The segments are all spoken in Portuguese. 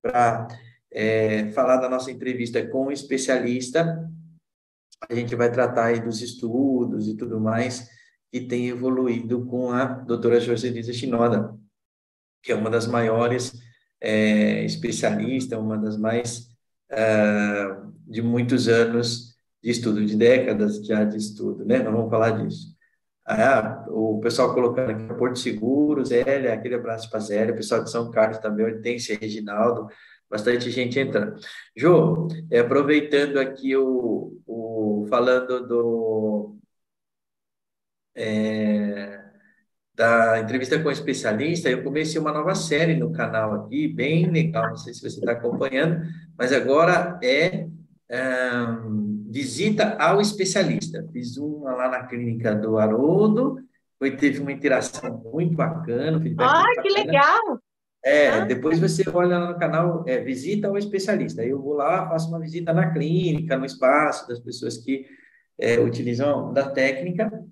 para falar da nossa entrevista com o especialista. A gente vai tratar aí dos estudos e tudo mais que tem evoluído com a doutora Joselisa Shinoda, que é uma das maiores especialistas, uma das mais de muitos anos de estudo, de décadas já de estudo, né? Nós vamos falar disso. O pessoal colocando aqui Porto Seguro, Zélia, aquele abraço para Zélia, o pessoal de São Carlos também, Hortência, Reginaldo, bastante gente entrando. Jô, aproveitando aqui falando da entrevista com o especialista, eu comecei uma nova série no canal aqui, bem legal, não sei se você está acompanhando, mas agora visita ao especialista. Fiz uma lá na clínica do Haroldo, teve uma interação muito bacana, um feedback muito Que bacana. legal! Depois você olha lá no canal, visita ao especialista. Aí eu vou lá, faço uma visita na clínica, no espaço das pessoas que utilizam da técnica.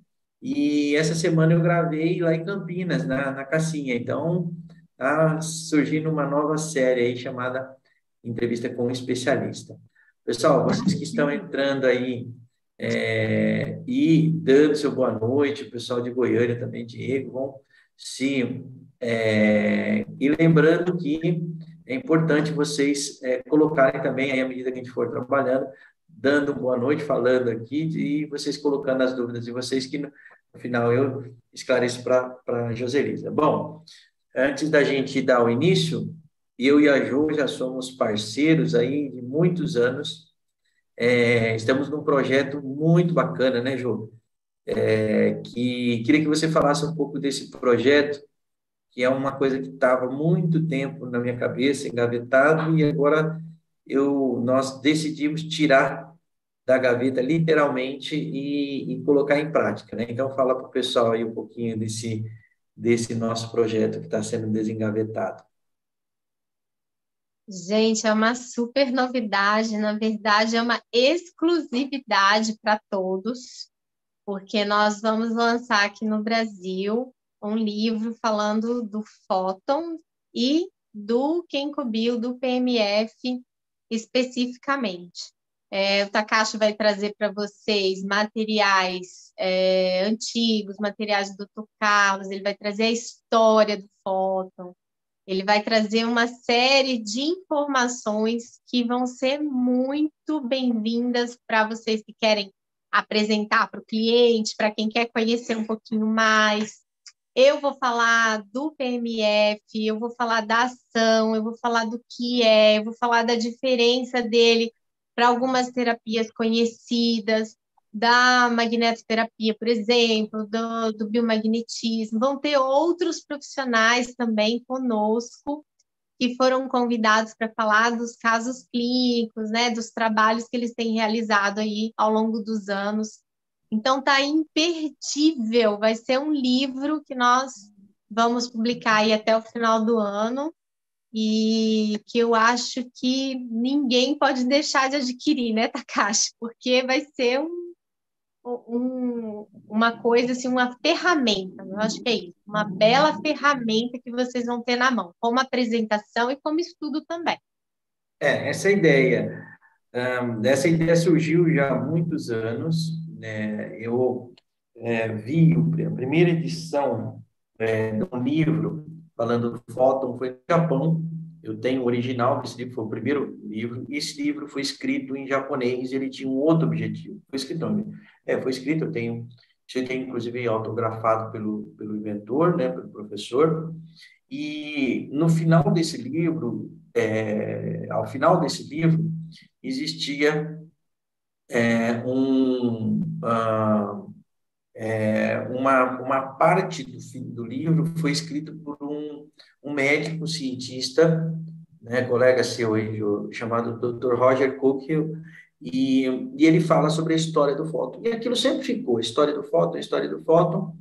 E essa semana eu gravei lá em Campinas, na Cassinha. Então, está surgindo uma nova série aí chamada Entrevista com o Especialista. Pessoal, vocês que estão entrando aí e dando seu boa noite, o pessoal de Goiânia também, Diego, vão se... e lembrando que é importante vocês colocarem também, aí, à medida que a gente for trabalhando, dando boa noite, falando aqui, e vocês colocando as dúvidas de vocês, que no final eu esclareço para a Joselisa. Bom, antes da gente dar o início, eu e a Jo já somos parceiros aí de muitos anos. Estamos num projeto muito bacana, né, Jo? Queria que você falasse um pouco desse projeto, que é uma coisa que estava muito tempo na minha cabeça, engavetado, e agora nós decidimos tirar da gaveta, literalmente, e colocar em prática, né? Então, fala para o pessoal aí um pouquinho desse nosso projeto que está sendo desengavetado. Gente, é uma super novidade, na verdade, é uma exclusividade para todos, porque nós vamos lançar aqui no Brasil um livro falando do fóton e do Ginkgo do PMF especificamente. O Takashi vai trazer para vocês materiais antigos, materiais do Dr. Carlos, ele vai trazer a história do fóton, ele vai trazer uma série de informações que vão ser muito bem-vindas para vocês que querem apresentar para o cliente, para quem quer conhecer um pouquinho mais. Eu vou falar do PMF, eu vou falar da ação, eu vou falar do que eu vou falar da diferença dele para algumas terapias conhecidas, da magnetoterapia, por exemplo, do biomagnetismo. Vão ter outros profissionais também conosco que foram convidados para falar dos casos clínicos, né, dos trabalhos que eles têm realizado aí ao longo dos anos. Então, tá imperdível, vai ser um livro que nós vamos publicar aí até o final do ano e que eu acho que ninguém pode deixar de adquirir, né, Takashi? Porque vai ser uma coisa, assim, uma ferramenta, eu acho que é isso, uma bela ferramenta que vocês vão ter na mão, como apresentação e como estudo também. Essa ideia. Essa ideia surgiu já há muitos anos, né? Eu vi a primeira edição de um livro falando do fóton foi no Japão. Eu tenho o original desse livro, foi o primeiro livro. E esse livro foi escrito em japonês, ele tinha um outro objetivo. Foi escrito, eu tenho inclusive autografado pelo inventor, né, pelo professor. E no final desse livro, ao final desse livro, existia uma parte do livro foi escrito por um médico cientista, né, colega seu aí, chamado Dr. Roger Cookhill, e ele fala sobre a história do fóton. E aquilo sempre ficou, a história do fóton, a história do fóton.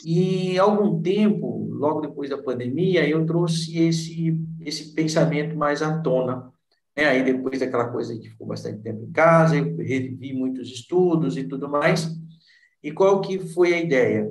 E há algum tempo, logo depois da pandemia, eu trouxe esse pensamento mais à tona. Aí depois daquela coisa que ficou bastante tempo em casa, eu revivi muitos estudos e tudo mais. E qual que foi a ideia?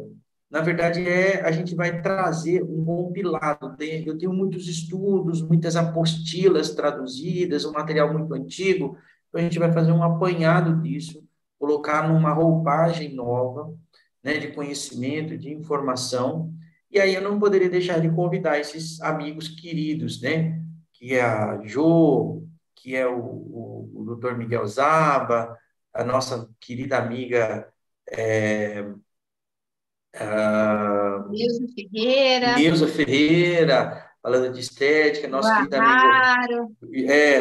na verdade, a gente vai trazer um compilado. Eu tenho muitos estudos, muitas apostilas traduzidas, um material muito antigo, então a gente vai fazer um apanhado disso, colocar numa roupagem nova, né, de conhecimento, de informação, e aí eu não poderia deixar de convidar esses amigos queridos, né, que é a Jo, que é o Dr. Miguel Zaba, a nossa querida amiga Neuza Ferreira, Neuza Ferreira, falando de estética, nosso querido amigo Guarraro.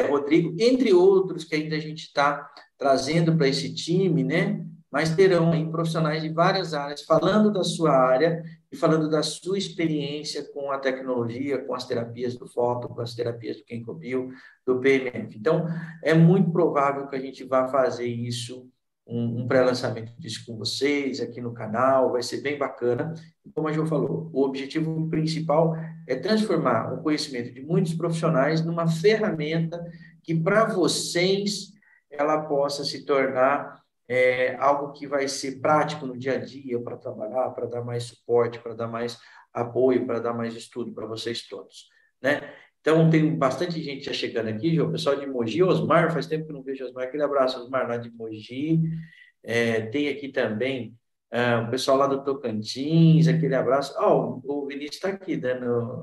Rodrigo, entre outros que ainda a gente está trazendo para esse time, né? Mas terão aí profissionais de várias áreas falando da sua área e falando da sua experiência com a tecnologia, com as terapias do Foto, com as terapias do Ginkgo Bio, do PMF. Então, é muito provável que a gente vá fazer isso, um pré-lançamento disso com vocês aqui no canal, vai ser bem bacana. E como a Jo falou, o objetivo principal é transformar o conhecimento de muitos profissionais numa ferramenta que, para vocês, ela possa se tornar algo que vai ser prático no dia a dia para trabalhar, para dar mais suporte, para dar mais apoio, para dar mais estudo para vocês todos, né? Então, tem bastante gente já chegando aqui, o pessoal de Mogi, Osmar, faz tempo que eu não vejo Osmar, aquele abraço, Osmar, lá de Mogi, tem aqui também o pessoal lá do Tocantins, aquele abraço. O Vinícius está aqui dando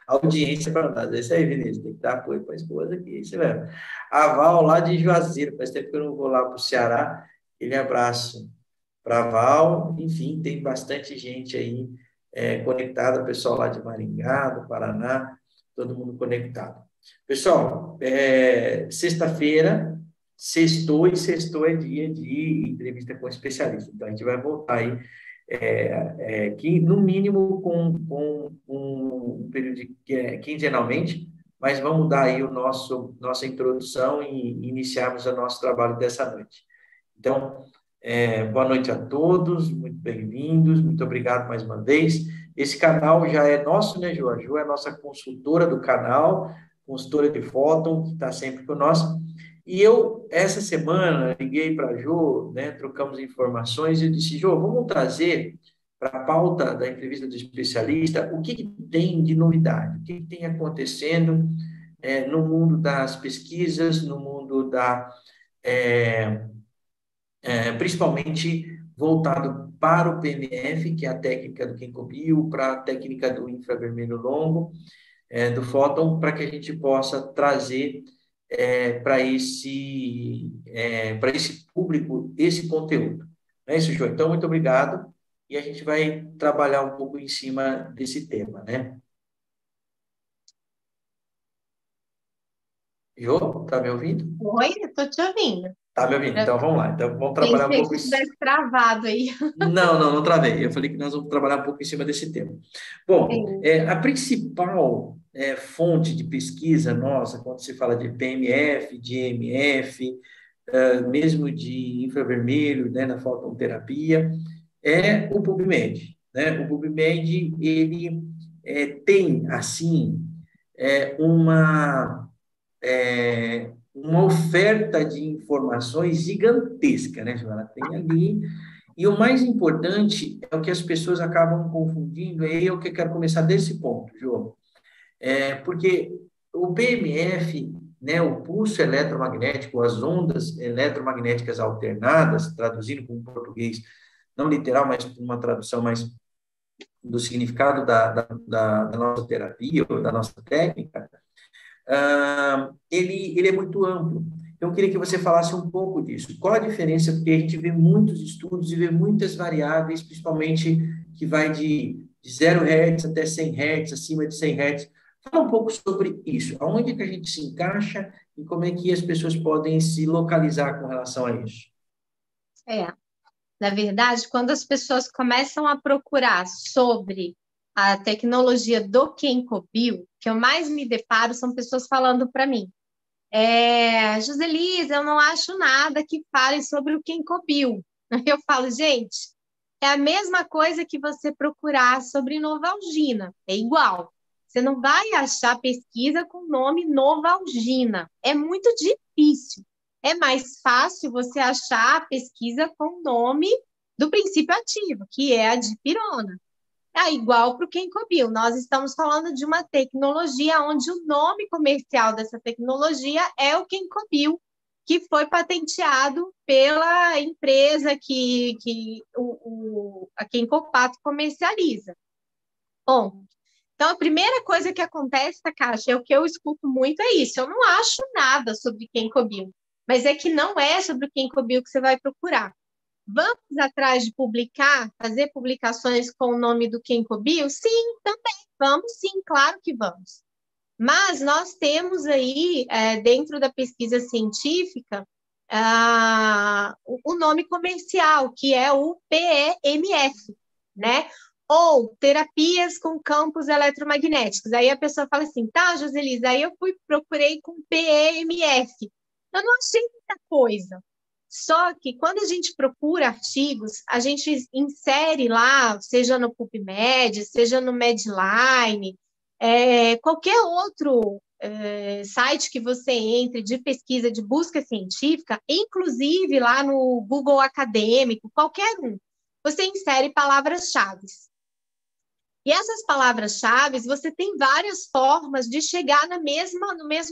audiência para nós. É isso aí, Vinícius, tem que dar apoio para a esposa aqui, é isso mesmo. A Val lá de Juazeiro, faz tempo que eu não vou lá para o Ceará, aquele abraço para a Val, enfim, tem bastante gente aí conectada, o pessoal lá de Maringá, do Paraná, todo mundo conectado. Pessoal, sexta-feira, sextou, e sextou é dia de entrevista com especialista. Então, a gente vai voltar aí, que no mínimo com um período de quinzenalmente, mas vamos dar aí nossa introdução e iniciarmos o nosso trabalho dessa noite. Então, boa noite a todos, muito bem-vindos, muito obrigado mais uma vez. Esse canal já é nosso, né, Ju? A Ju é a nossa consultora do canal, consultora de fóton, que está sempre conosco. E eu, essa semana, liguei para a Ju, né, trocamos informações, e eu disse, Ju, vamos trazer para a pauta da entrevista do especialista o que tem de novidade, o que tem acontecendo no mundo das pesquisas, no mundo principalmente voltado para o PMF, que é a técnica do Ginkgo Bio, para a técnica do infravermelho longo, do fóton, para que a gente possa trazer para esse público esse conteúdo. Não é isso, João? Então, muito obrigado, e a gente vai trabalhar um pouco em cima desse tema, né? Jô, tá me ouvindo? Oi, eu estou te ouvindo. Tá me ouvindo? Então, vamos lá. Então, vamos trabalhar um Pensei pouco que em tivesse travado aí. Não travei. Eu falei que nós vamos trabalhar um pouco em cima desse tema. Bom, Sim. a principal fonte de pesquisa nossa, quando se fala de PMF, de EMF, mesmo de infravermelho, né, na fototerapia, é o PubMed, né? O PubMed, ele tem, assim, uma uma oferta de informações gigantesca, né, Joana? Tem ali. E o mais importante é o que as pessoas acabam confundindo, é eu que quero começar desse ponto, João. Porque o PMF, né, o pulso eletromagnético, as ondas eletromagnéticas alternadas, traduzindo para um português não literal, mas uma tradução mais do significado da nossa terapia ou da nossa técnica, ele é muito amplo. Então, eu queria que você falasse um pouco disso. Qual a diferença? Porque a gente vê muitos estudos e vê muitas variáveis, principalmente que vai de 0 Hz até 100 Hz, acima de 100 Hz. Fala um pouco sobre isso. Aonde que a gente se encaixa e como é que as pessoas podem se localizar com relação a isso? Na verdade, quando as pessoas começam a procurar sobre a tecnologia do Ginkgo Bio, que eu mais me deparo são pessoas falando para mim, Joselise, eu não acho nada que fale sobre o Ginkgo Bio. Eu falo, gente, é a mesma coisa que você procurar sobre Novalgina, é igual. Você não vai achar pesquisa com o nome Novalgina, é muito difícil. É mais fácil você achar a pesquisa com o nome do princípio ativo, que é a dipirona. É igual para o Kencobio. Nós estamos falando de uma tecnologia onde o nome comercial dessa tecnologia é o Kencobio, que foi patenteado pela empresa a Kenkopato comercializa. Bom, então a primeira coisa que acontece, Takashi, é o que eu escuto muito é isso. Eu não acho nada sobre Kencobio, mas é que não é sobre o Kencobio que você vai procurar. Vamos atrás de publicar, fazer publicações com o nome do Kencobio? Sim, também. Vamos, sim, claro que vamos. Mas nós temos aí, dentro da pesquisa científica, o nome comercial, que é o PEMF, né? Ou terapias com campos eletromagnéticos. Aí a pessoa fala assim, tá, Joselisa, aí eu procurei com PEMF. Eu não achei muita coisa. Só que quando a gente procura artigos, a gente insere lá, seja no PubMed, seja no Medline, qualquer outro site que você entre de pesquisa, de busca científica, inclusive lá no Google Acadêmico, qualquer um, você insere palavras-chave. E essas palavras-chave, você tem várias formas de chegar no mesmo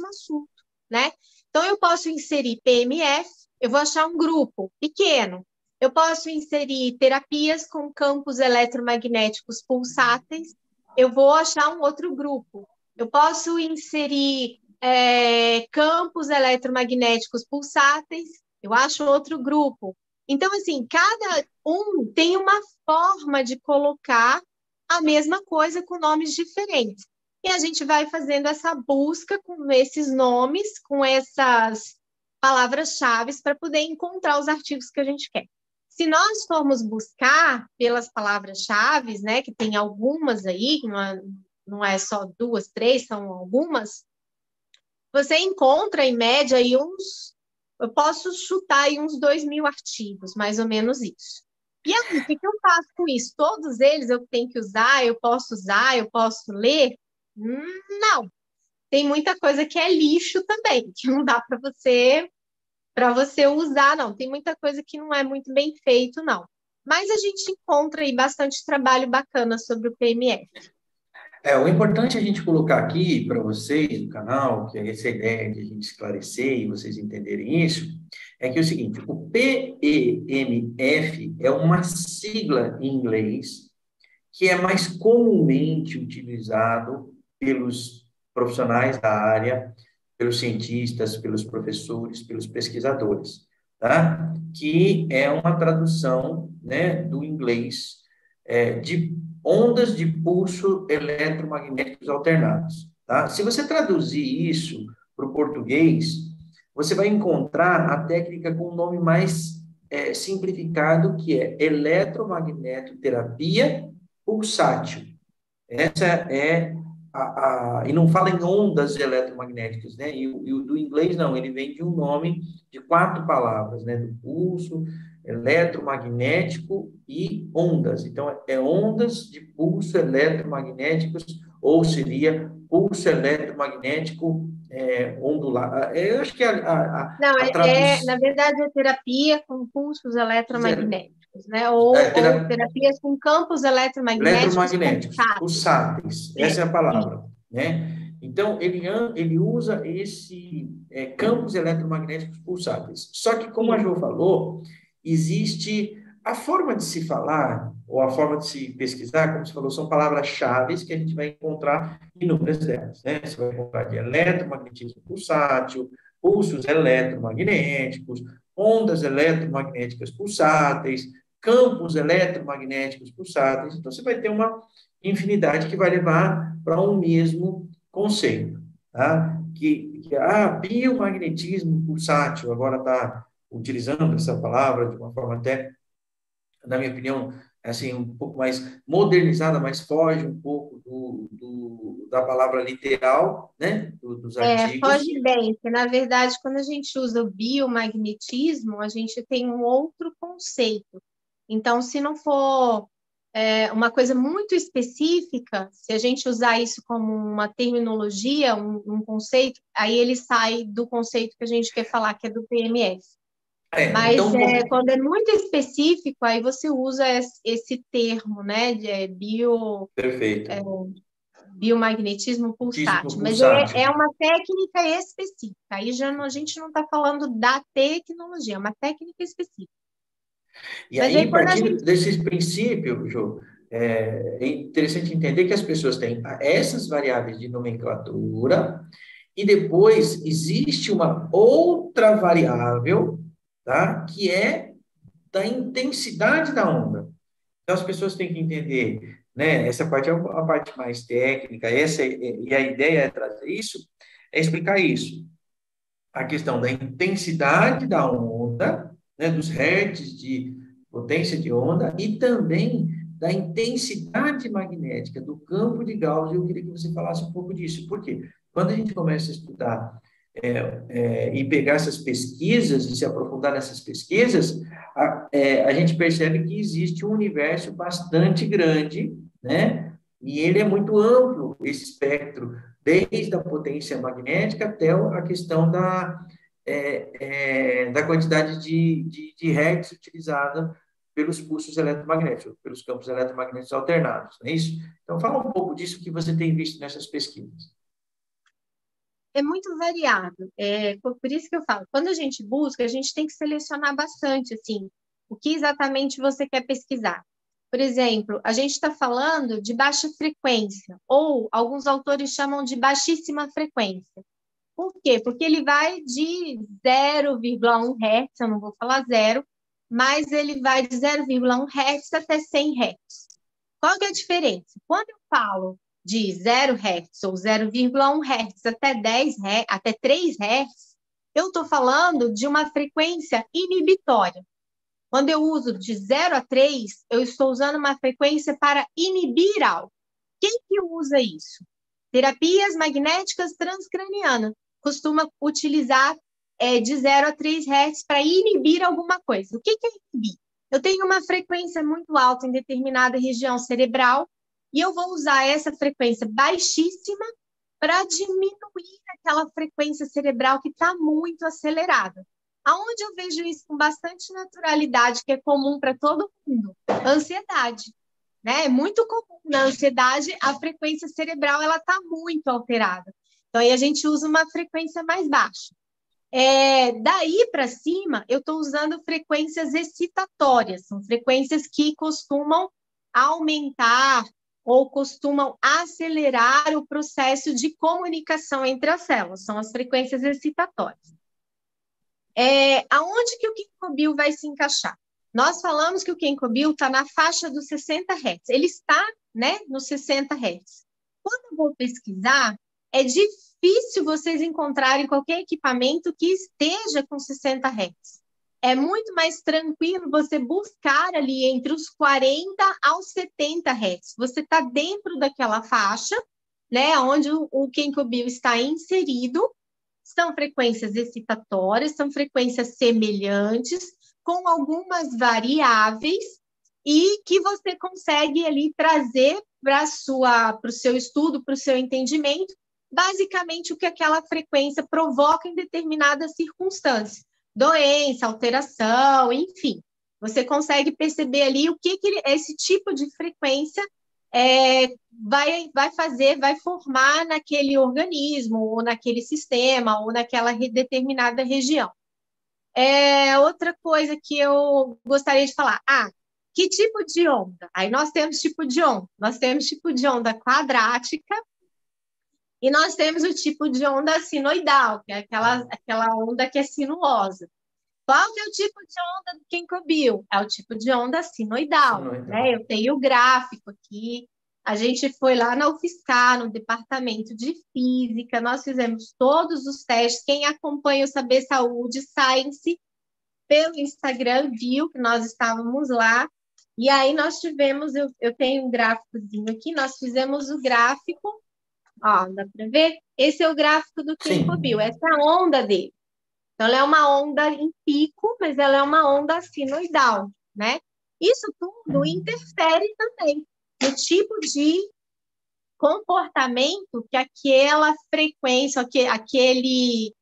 assunto, né? Então, eu posso inserir PMF, eu vou achar um grupo pequeno. Eu posso inserir terapias com campos eletromagnéticos pulsáteis, eu vou achar um outro grupo. Eu posso inserir campos eletromagnéticos pulsáteis, eu acho outro grupo. Então, assim, cada um tem uma forma de colocar a mesma coisa com nomes diferentes. E a gente vai fazendo essa busca com esses nomes, com essas palavras-chave para poder encontrar os artigos que a gente quer. Se nós formos buscar pelas palavras-chave, né, que tem algumas aí, não é só 2, 3, são algumas, você encontra, em média, aí eu posso chutar aí uns 2.000 artigos, mais ou menos isso. E aí, o que eu faço com isso? Todos eles eu tenho que usar, eu posso ler? Não. Tem muita coisa que é lixo também, que não dá para você usar, não. Tem muita coisa que não é muito bem feito, não. Mas a gente encontra aí bastante trabalho bacana sobre o PMF. O importante é a gente colocar aqui para vocês no canal, que é essa ideia de a gente esclarecer e vocês entenderem isso, é que é o seguinte, o PEMF é uma sigla em inglês que é mais comumente utilizado pelos profissionais da área, pelos cientistas, pelos professores, pelos pesquisadores, tá? Que é uma tradução, né, do inglês de ondas de pulso eletromagnéticos alternados, tá? Se você traduzir isso para o português, você vai encontrar a técnica com um nome mais simplificado, que é eletromagnetoterapia pulsátil. Essa é e não fala em ondas eletromagnéticas, né? E o do inglês não, ele vem de um nome de 4 palavras, né? Do pulso, eletromagnético e ondas. Então, é ondas de pulso eletromagnéticos, ou seria pulso eletromagnético ondular. Eu acho que Não, a tradução... na verdade, é terapia com pulsos eletromagnéticos, né? Ou terapias com campos eletromagnéticos pulsáteis. Essa é a palavra, né? Então, ele usa esse campos eletromagnéticos pulsáteis. Só que, como a Jo falou, existe a forma de se falar, ou a forma de se pesquisar, como você falou, são palavras-chave que a gente vai encontrar inúmeras delas, né? Você vai encontrar de eletromagnetismo pulsátil, pulsos eletromagnéticos, ondas eletromagnéticas pulsáteis, campos eletromagnéticos pulsáteis. Então, você vai ter uma infinidade que vai levar para um mesmo conceito, tá? Biomagnetismo pulsátil, agora está utilizando essa palavra de uma forma até, na minha opinião, assim, um pouco mais modernizada, mas foge um pouco da palavra literal, né, dos artigos. Foge bem, porque, na verdade, quando a gente usa o biomagnetismo, a gente tem um outro conceito. Então, se não for uma coisa muito específica, se a gente usar isso como uma terminologia, um conceito, aí ele sai do conceito que a gente quer falar, que é do PMF. Mas Então, quando é muito específico, aí você usa esse termo, né, de perfeito. biomagnetismo Muitíssimo pulsátil. Mas pulsátil. é uma técnica específica. Aí a gente não está falando da tecnologia, é uma técnica específica. E Mas aí aí, quando a partindo gente... desse princípio, Jô, é interessante entender que as pessoas têm essas variáveis de nomenclatura e depois existe uma outra variável, tá? Que é da intensidade da onda. Então, as pessoas têm que entender, né? Essa parte é a parte mais técnica, e a ideia é trazer isso, é explicar isso. A questão da intensidade da onda, né? Dos hertz de potência de onda e também da intensidade magnética do campo de Gauss. Eu queria que você falasse um pouco disso. Por quê? Quando a gente começa a estudar e pegar essas pesquisas e se aprofundar nessas pesquisas, a gente percebe que existe um universo bastante grande, né? E ele é muito amplo, esse espectro, desde a potência magnética até a questão da quantidade de hertz utilizada pelos pulsos eletromagnéticos, pelos campos eletromagnéticos alternados, não é isso? Então, fala um pouco disso que você tem visto nessas pesquisas. É muito variado. Por isso que eu falo, quando a gente busca, a gente tem que selecionar bastante, assim, o que exatamente você quer pesquisar. Por exemplo, a gente está falando de baixa frequência, ou alguns autores chamam de baixíssima frequência. Por quê? Porque ele vai de 0,1 Hz, eu não vou falar zero, mas ele vai de 0,1 Hz até 100 Hz. Qual que é a diferença? Quando eu falo de 0 Hz ou 0,1 Hz até 10 Hz, até 3 Hz, eu estou falando de uma frequência inibitória. Quando eu uso de 0 a 3, eu estou usando uma frequência para inibir algo. Quem que usa isso? Terapias magnéticas transcranianas costuma utilizar de 0 a 3 Hz para inibir alguma coisa. O que é inibir? Eu tenho uma frequência muito alta em determinada região cerebral e eu vou usar essa frequência baixíssima para diminuir aquela frequência cerebral que está muito acelerada. Aonde eu vejo isso com bastante naturalidade, que é comum para todo mundo? Ansiedade. Né? É muito comum na ansiedade, a frequência cerebral ela está muito alterada. Então, aí a gente usa uma frequência mais baixa. Daí para cima, eu estou usando frequências excitatórias, são frequências que costumam aumentar ou costumam acelerar o processo de comunicação entre as células, são as frequências excitatórias. Aonde que o ginkgo biloba vai se encaixar? Nós falamos que o ginkgo biloba está na faixa dos 60 Hz, ele está, né, nos 60 Hz. Quando eu vou pesquisar, é difícil vocês encontrarem qualquer equipamento que esteja com 60 Hz. É muito mais tranquilo você buscar ali entre os 40 aos 70 Hz. Você está dentro daquela faixa, né, onde o ginkgo biloba está inserido. São frequências excitatórias, são frequências semelhantes, com algumas variáveis, e que você consegue ali trazer para o seu estudo, para o seu entendimento, basicamente o que aquela frequência provoca em determinada circunstância. Doença, alteração, enfim. Você consegue perceber ali o que esse tipo de frequência vai formar naquele organismo, ou naquele sistema, ou naquela determinada região. Outra coisa que eu gostaria de falar, que tipo de onda? Aí nós temos tipo de onda. Nós temos tipo de onda quadrática e nós temos o tipo de onda sinoidal, que é aquela onda que é sinuosa. Qual que é o tipo de onda do ginkgo biloba? É o tipo de onda sinoidal, né? Eu tenho o gráfico aqui. A gente foi lá na UFSCar, no departamento de física, nós fizemos todos os testes. Quem acompanha o Saber Saúde Science pelo Instagram viu que nós estávamos lá. E aí nós tivemos, eu tenho um gráficozinho aqui, nós fizemos o gráfico, ó, dá para ver? Esse é o gráfico do ginkgo biloba, essa é a onda dele. Então, ela é uma onda em pico, mas ela é uma onda sinoidal, né? Isso tudo interfere também no tipo de comportamento que aquela frequência, aquele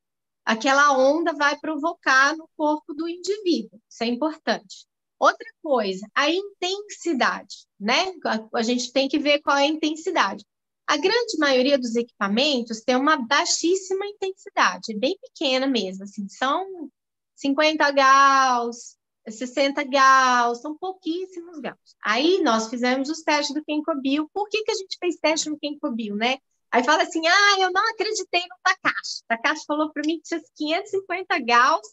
aquela onda vai provocar no corpo do indivíduo. Isso é importante. Outra coisa, a intensidade, né? A gente tem que ver qual é a intensidade. A grande maioria dos equipamentos tem uma baixíssima intensidade, bem pequena mesmo, assim, são 50 Gauss, 60 Gauss, são pouquíssimos Gauss. Aí nós fizemos os testes do Kenkobio. Por que a gente fez teste no Kenkobio, né? Aí fala assim, eu não acreditei no Takashi. O Takashi falou para mim que tinha 550 Gauss,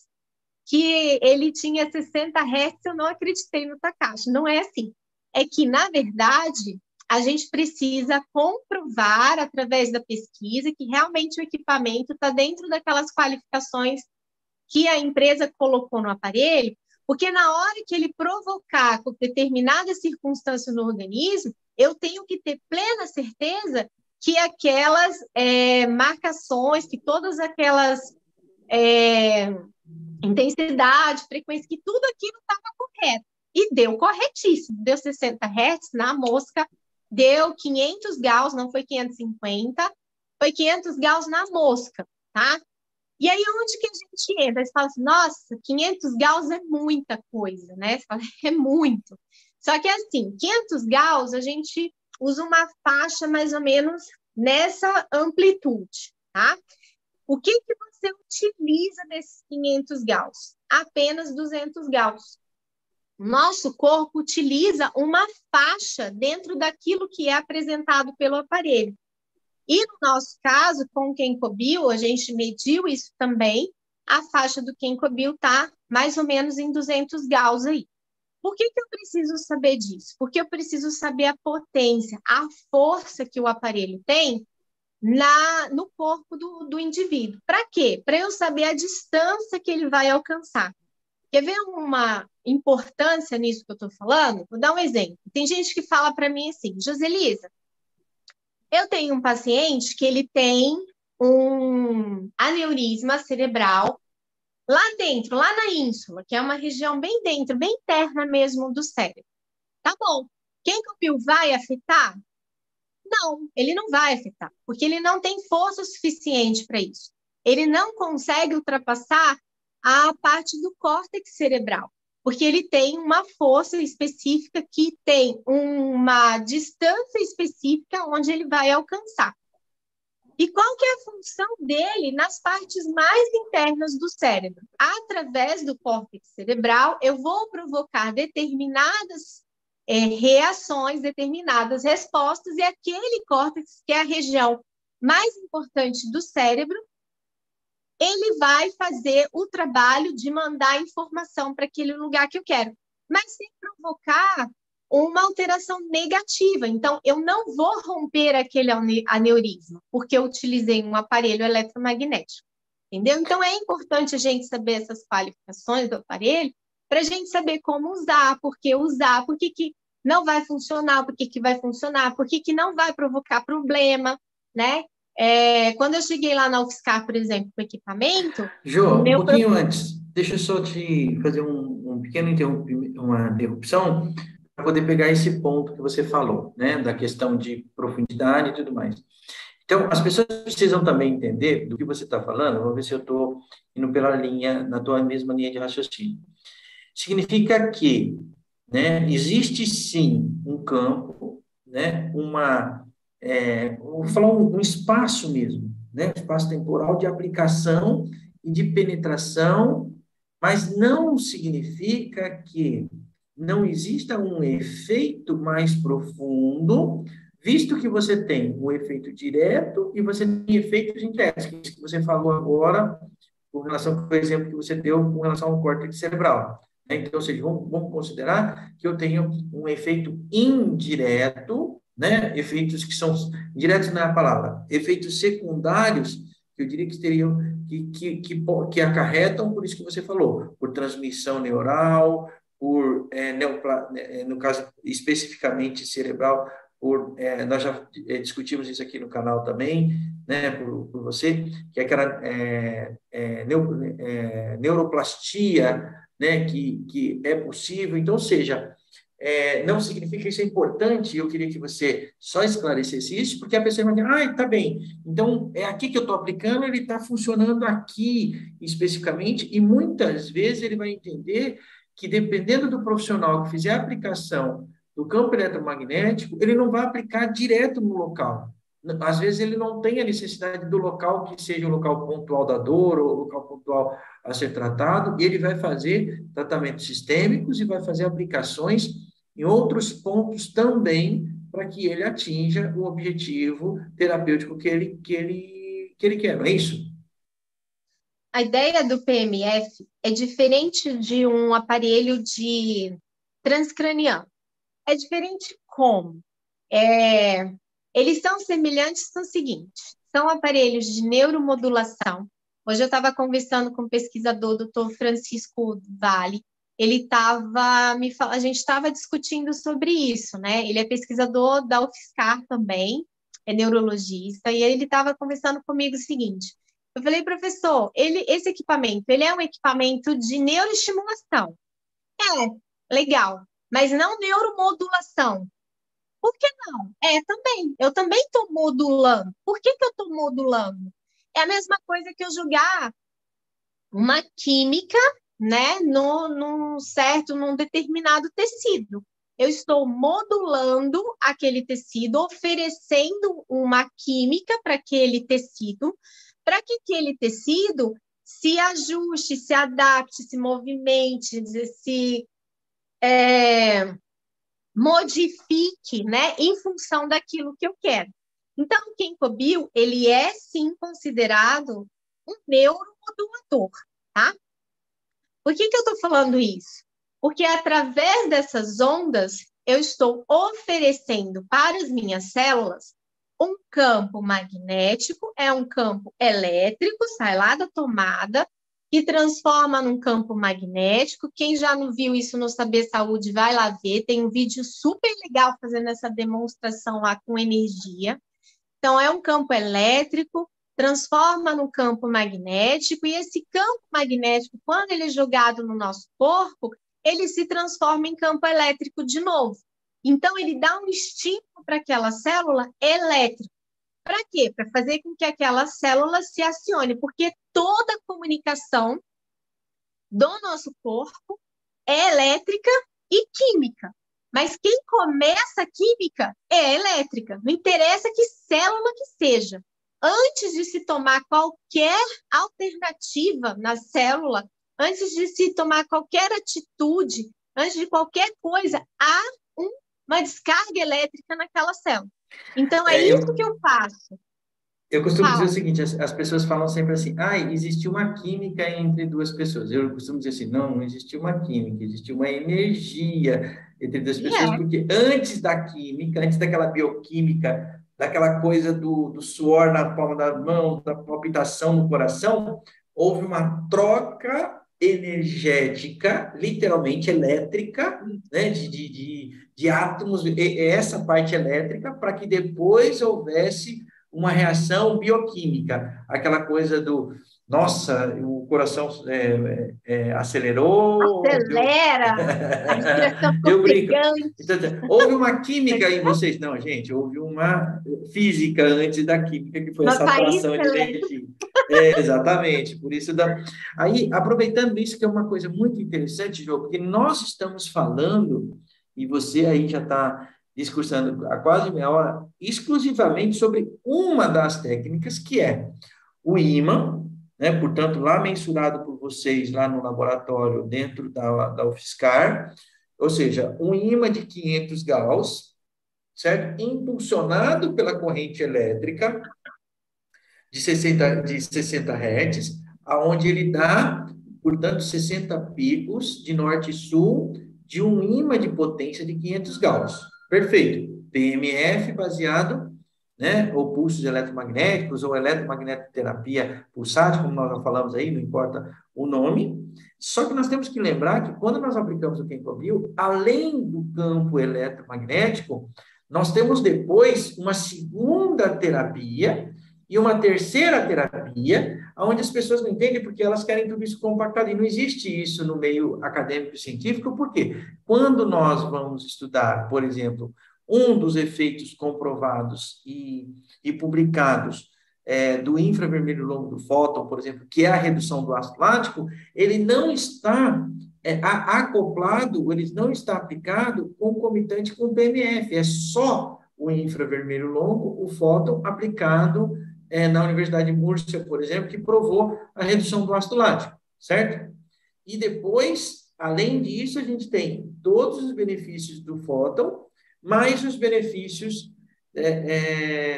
que ele tinha 60 Hz, eu não acreditei no Takashi. Não é assim. É que, na verdade, a gente precisa comprovar, através da pesquisa, que realmente o equipamento está dentro daquelas qualificações que a empresa colocou no aparelho, porque na hora que ele provocar com determinada circunstância no organismo, eu tenho que ter plena certeza que aquelas marcações, que todas aquelas intensidade, frequência, que tudo aquilo estava correto. E deu corretíssimo, deu 60 Hz na mosca, deu 500 Gauss, não foi 550, foi 500 Gauss na mosca, tá? E aí, onde que a gente entra? Você fala assim, nossa, 500 Gauss é muita coisa, né? Você fala, é muito. Só que, assim, 500 Gauss, a gente usa uma faixa mais ou menos nessa amplitude, tá? O que você utiliza desses 500 Gauss? Apenas 200 Gauss. Nosso corpo utiliza uma faixa dentro daquilo que é apresentado pelo aparelho. E no nosso caso, com o Kenkobio, a gente mediu isso também, a faixa do Kenkobio está mais ou menos em 200 Gauss aí. Por que eu preciso saber disso? Porque eu preciso saber a potência, a força que o aparelho tem no corpo do indivíduo. Para quê? Para eu saber a distância que ele vai alcançar. Quer ver uma importância nisso que eu estou falando? Vou dar um exemplo. Tem gente que fala para mim assim, Joselisa, eu tenho um paciente que ele tem um aneurisma cerebral lá dentro, lá na ínsula, que é uma região bem dentro, bem interna mesmo do cérebro. Tá bom. Kenkobio vai afetar? Não, ele não vai afetar, porque ele não tem força suficiente para isso. Ele não consegue ultrapassar a parte do córtex cerebral, porque ele tem uma força específica que tem uma distância específica onde ele vai alcançar. E qual que é a função dele nas partes mais internas do cérebro? Através do córtex cerebral, eu vou provocar determinadas reações, determinadas respostas, e aquele córtex, que é a região mais importante do cérebro, ele vai fazer o trabalho de mandar informação para aquele lugar que eu quero, mas sem provocar uma alteração negativa. Então, eu não vou romper aquele aneurisma, porque eu utilizei um aparelho eletromagnético, entendeu? Então, é importante a gente saber essas qualificações do aparelho, para a gente saber como usar, por que não vai funcionar, por que vai funcionar, por que não vai provocar problema, né? Quando eu cheguei lá na UFSCar, por exemplo, com o equipamento... Jô, um pouquinho antes, deixa eu só te fazer uma interrupção, para poder pegar esse ponto que você falou, né, da questão de profundidade e tudo mais. Então, as pessoas precisam também entender do que você está falando, vou ver se eu estou indo na tua mesma linha de raciocínio. Significa que, né, existe sim um campo, né, vou falar um espaço mesmo, né, um espaço temporal de aplicação e de penetração, mas não significa que não exista um efeito mais profundo, visto que você tem um efeito direto e você tem efeitos indiretos, que é isso que você falou agora, com relação ao exemplo que você deu com relação ao córtex cerebral. Então, ou seja, vamos considerar que eu tenho um efeito indireto, né? Efeitos que são diretos não é a palavra, efeitos secundários, que eu diria que teriam que acarretam por isso que você falou, por transmissão neural, no caso especificamente cerebral, nós já discutimos isso aqui no canal também, né, por você, que é aquela neuroplastia, né, que é possível. Então, ou seja, não significa que isso é importante, eu queria que você só esclarecesse isso, porque a pessoa vai dizer, tá bem, então é aqui que eu estou aplicando, ele está funcionando aqui especificamente, e muitas vezes ele vai entender que dependendo do profissional que fizer a aplicação do campo eletromagnético, ele não vai aplicar direto no local. Às vezes ele não tem a necessidade do local que seja o local pontual da dor ou o local pontual a ser tratado, e ele vai fazer tratamentos sistêmicos e vai fazer aplicações em outros pontos também para que ele atinja o objetivo terapêutico que ele quer, não é isso? A ideia do PMF é diferente de um aparelho de transcraniano. É diferente como? Eles são semelhantes no seguinte, são aparelhos de neuromodulação. Hoje eu estava conversando com o pesquisador, Dr. Francisco Vale, a gente estava discutindo sobre isso, né? Ele é pesquisador da UFSCar também, é neurologista, e ele estava conversando comigo o seguinte, eu falei, professor, esse equipamento, ele é um equipamento de neuroestimulação. Legal, mas não neuromodulação. Por que não? Também. Eu também estou modulando. Por que eu estou modulando? É a mesma coisa que eu jogar uma química, né, num determinado tecido. Eu estou modulando aquele tecido, oferecendo uma química para aquele tecido, para que aquele tecido se ajuste, se adapte, se movimente, se modifique, né, em função daquilo que eu quero. Então, o Ginkgo ele é, sim, considerado um neuromodulador, tá? Por que eu estou falando isso? Porque através dessas ondas, eu estou oferecendo para as minhas células um campo magnético, é um campo elétrico, sai lá da tomada, que transforma num campo magnético. Quem já não viu isso no Saber Saúde, vai lá ver. Tem um vídeo super legal fazendo essa demonstração lá com energia. Então, é um campo elétrico, transforma no campo magnético, e esse campo magnético, quando ele é jogado no nosso corpo, ele se transforma em campo elétrico de novo. Então, ele dá um estímulo para aquela célula elétrica. Para quê? Para fazer com que aquela célula se acione, porque toda comunicação do nosso corpo é elétrica e química. Mas quem começa a química é elétrica. Não interessa que célula que seja. Antes de se tomar qualquer alternativa na célula, antes de se tomar qualquer atitude, antes de qualquer coisa, há uma descarga elétrica naquela célula. Então, isso que eu faço. Eu costumo dizer o seguinte, as pessoas falam sempre assim, existiu uma química entre duas pessoas. Eu costumo dizer assim, não existiu uma química, existiu uma energia entre duas pessoas, porque antes da química, antes daquela bioquímica, daquela coisa do suor na palma da mão, da palpitação no coração, houve uma troca energética, literalmente elétrica, né, de átomos, essa parte elétrica, para que depois houvesse uma reação bioquímica, aquela coisa do, nossa, o coração acelerou. Acelera, a respiração Eu brinco. ofegante. Então, houve uma química em vocês? Não, gente, houve uma física antes da química, que foi essa atração de energia. Exatamente, por isso Aí, aproveitando isso, que é uma coisa muito interessante, João, porque nós estamos falando, e você aí já está discursando há quase meia hora, exclusivamente sobre uma das técnicas, que é o ímã, né? Portanto, lá mensurado por vocês, lá no laboratório, dentro da UFSCar, ou seja, um ímã de 500 Gauss, certo? Impulsionado pela corrente elétrica de 60 Hz, aonde ele dá, portanto, 60 picos de norte e sul de um ímã de potência de 500 Gauss. Perfeito. PMF baseado, né, ou pulsos eletromagnéticos, ou eletromagnetoterapia pulsátil, como nós já falamos aí, não importa o nome. Só que nós temos que lembrar que quando nós aplicamos o Ginkgo, além do campo eletromagnético, nós temos depois uma segunda terapia, e uma terceira terapia, onde as pessoas não entendem porque elas querem tudo isso compactado. E não existe isso no meio acadêmico e científico, porque quando nós vamos estudar, por exemplo, um dos efeitos comprovados e publicados do infravermelho longo do fóton, por exemplo, que é a redução do ácido lático, ele não está acoplado, ele não está aplicado concomitante com o PMF, é só o infravermelho longo, o fóton aplicado na Universidade de Múrcia, por exemplo, que provou a redução do ácido lático, certo? E depois, além disso, a gente tem todos os benefícios do fóton, mais os benefícios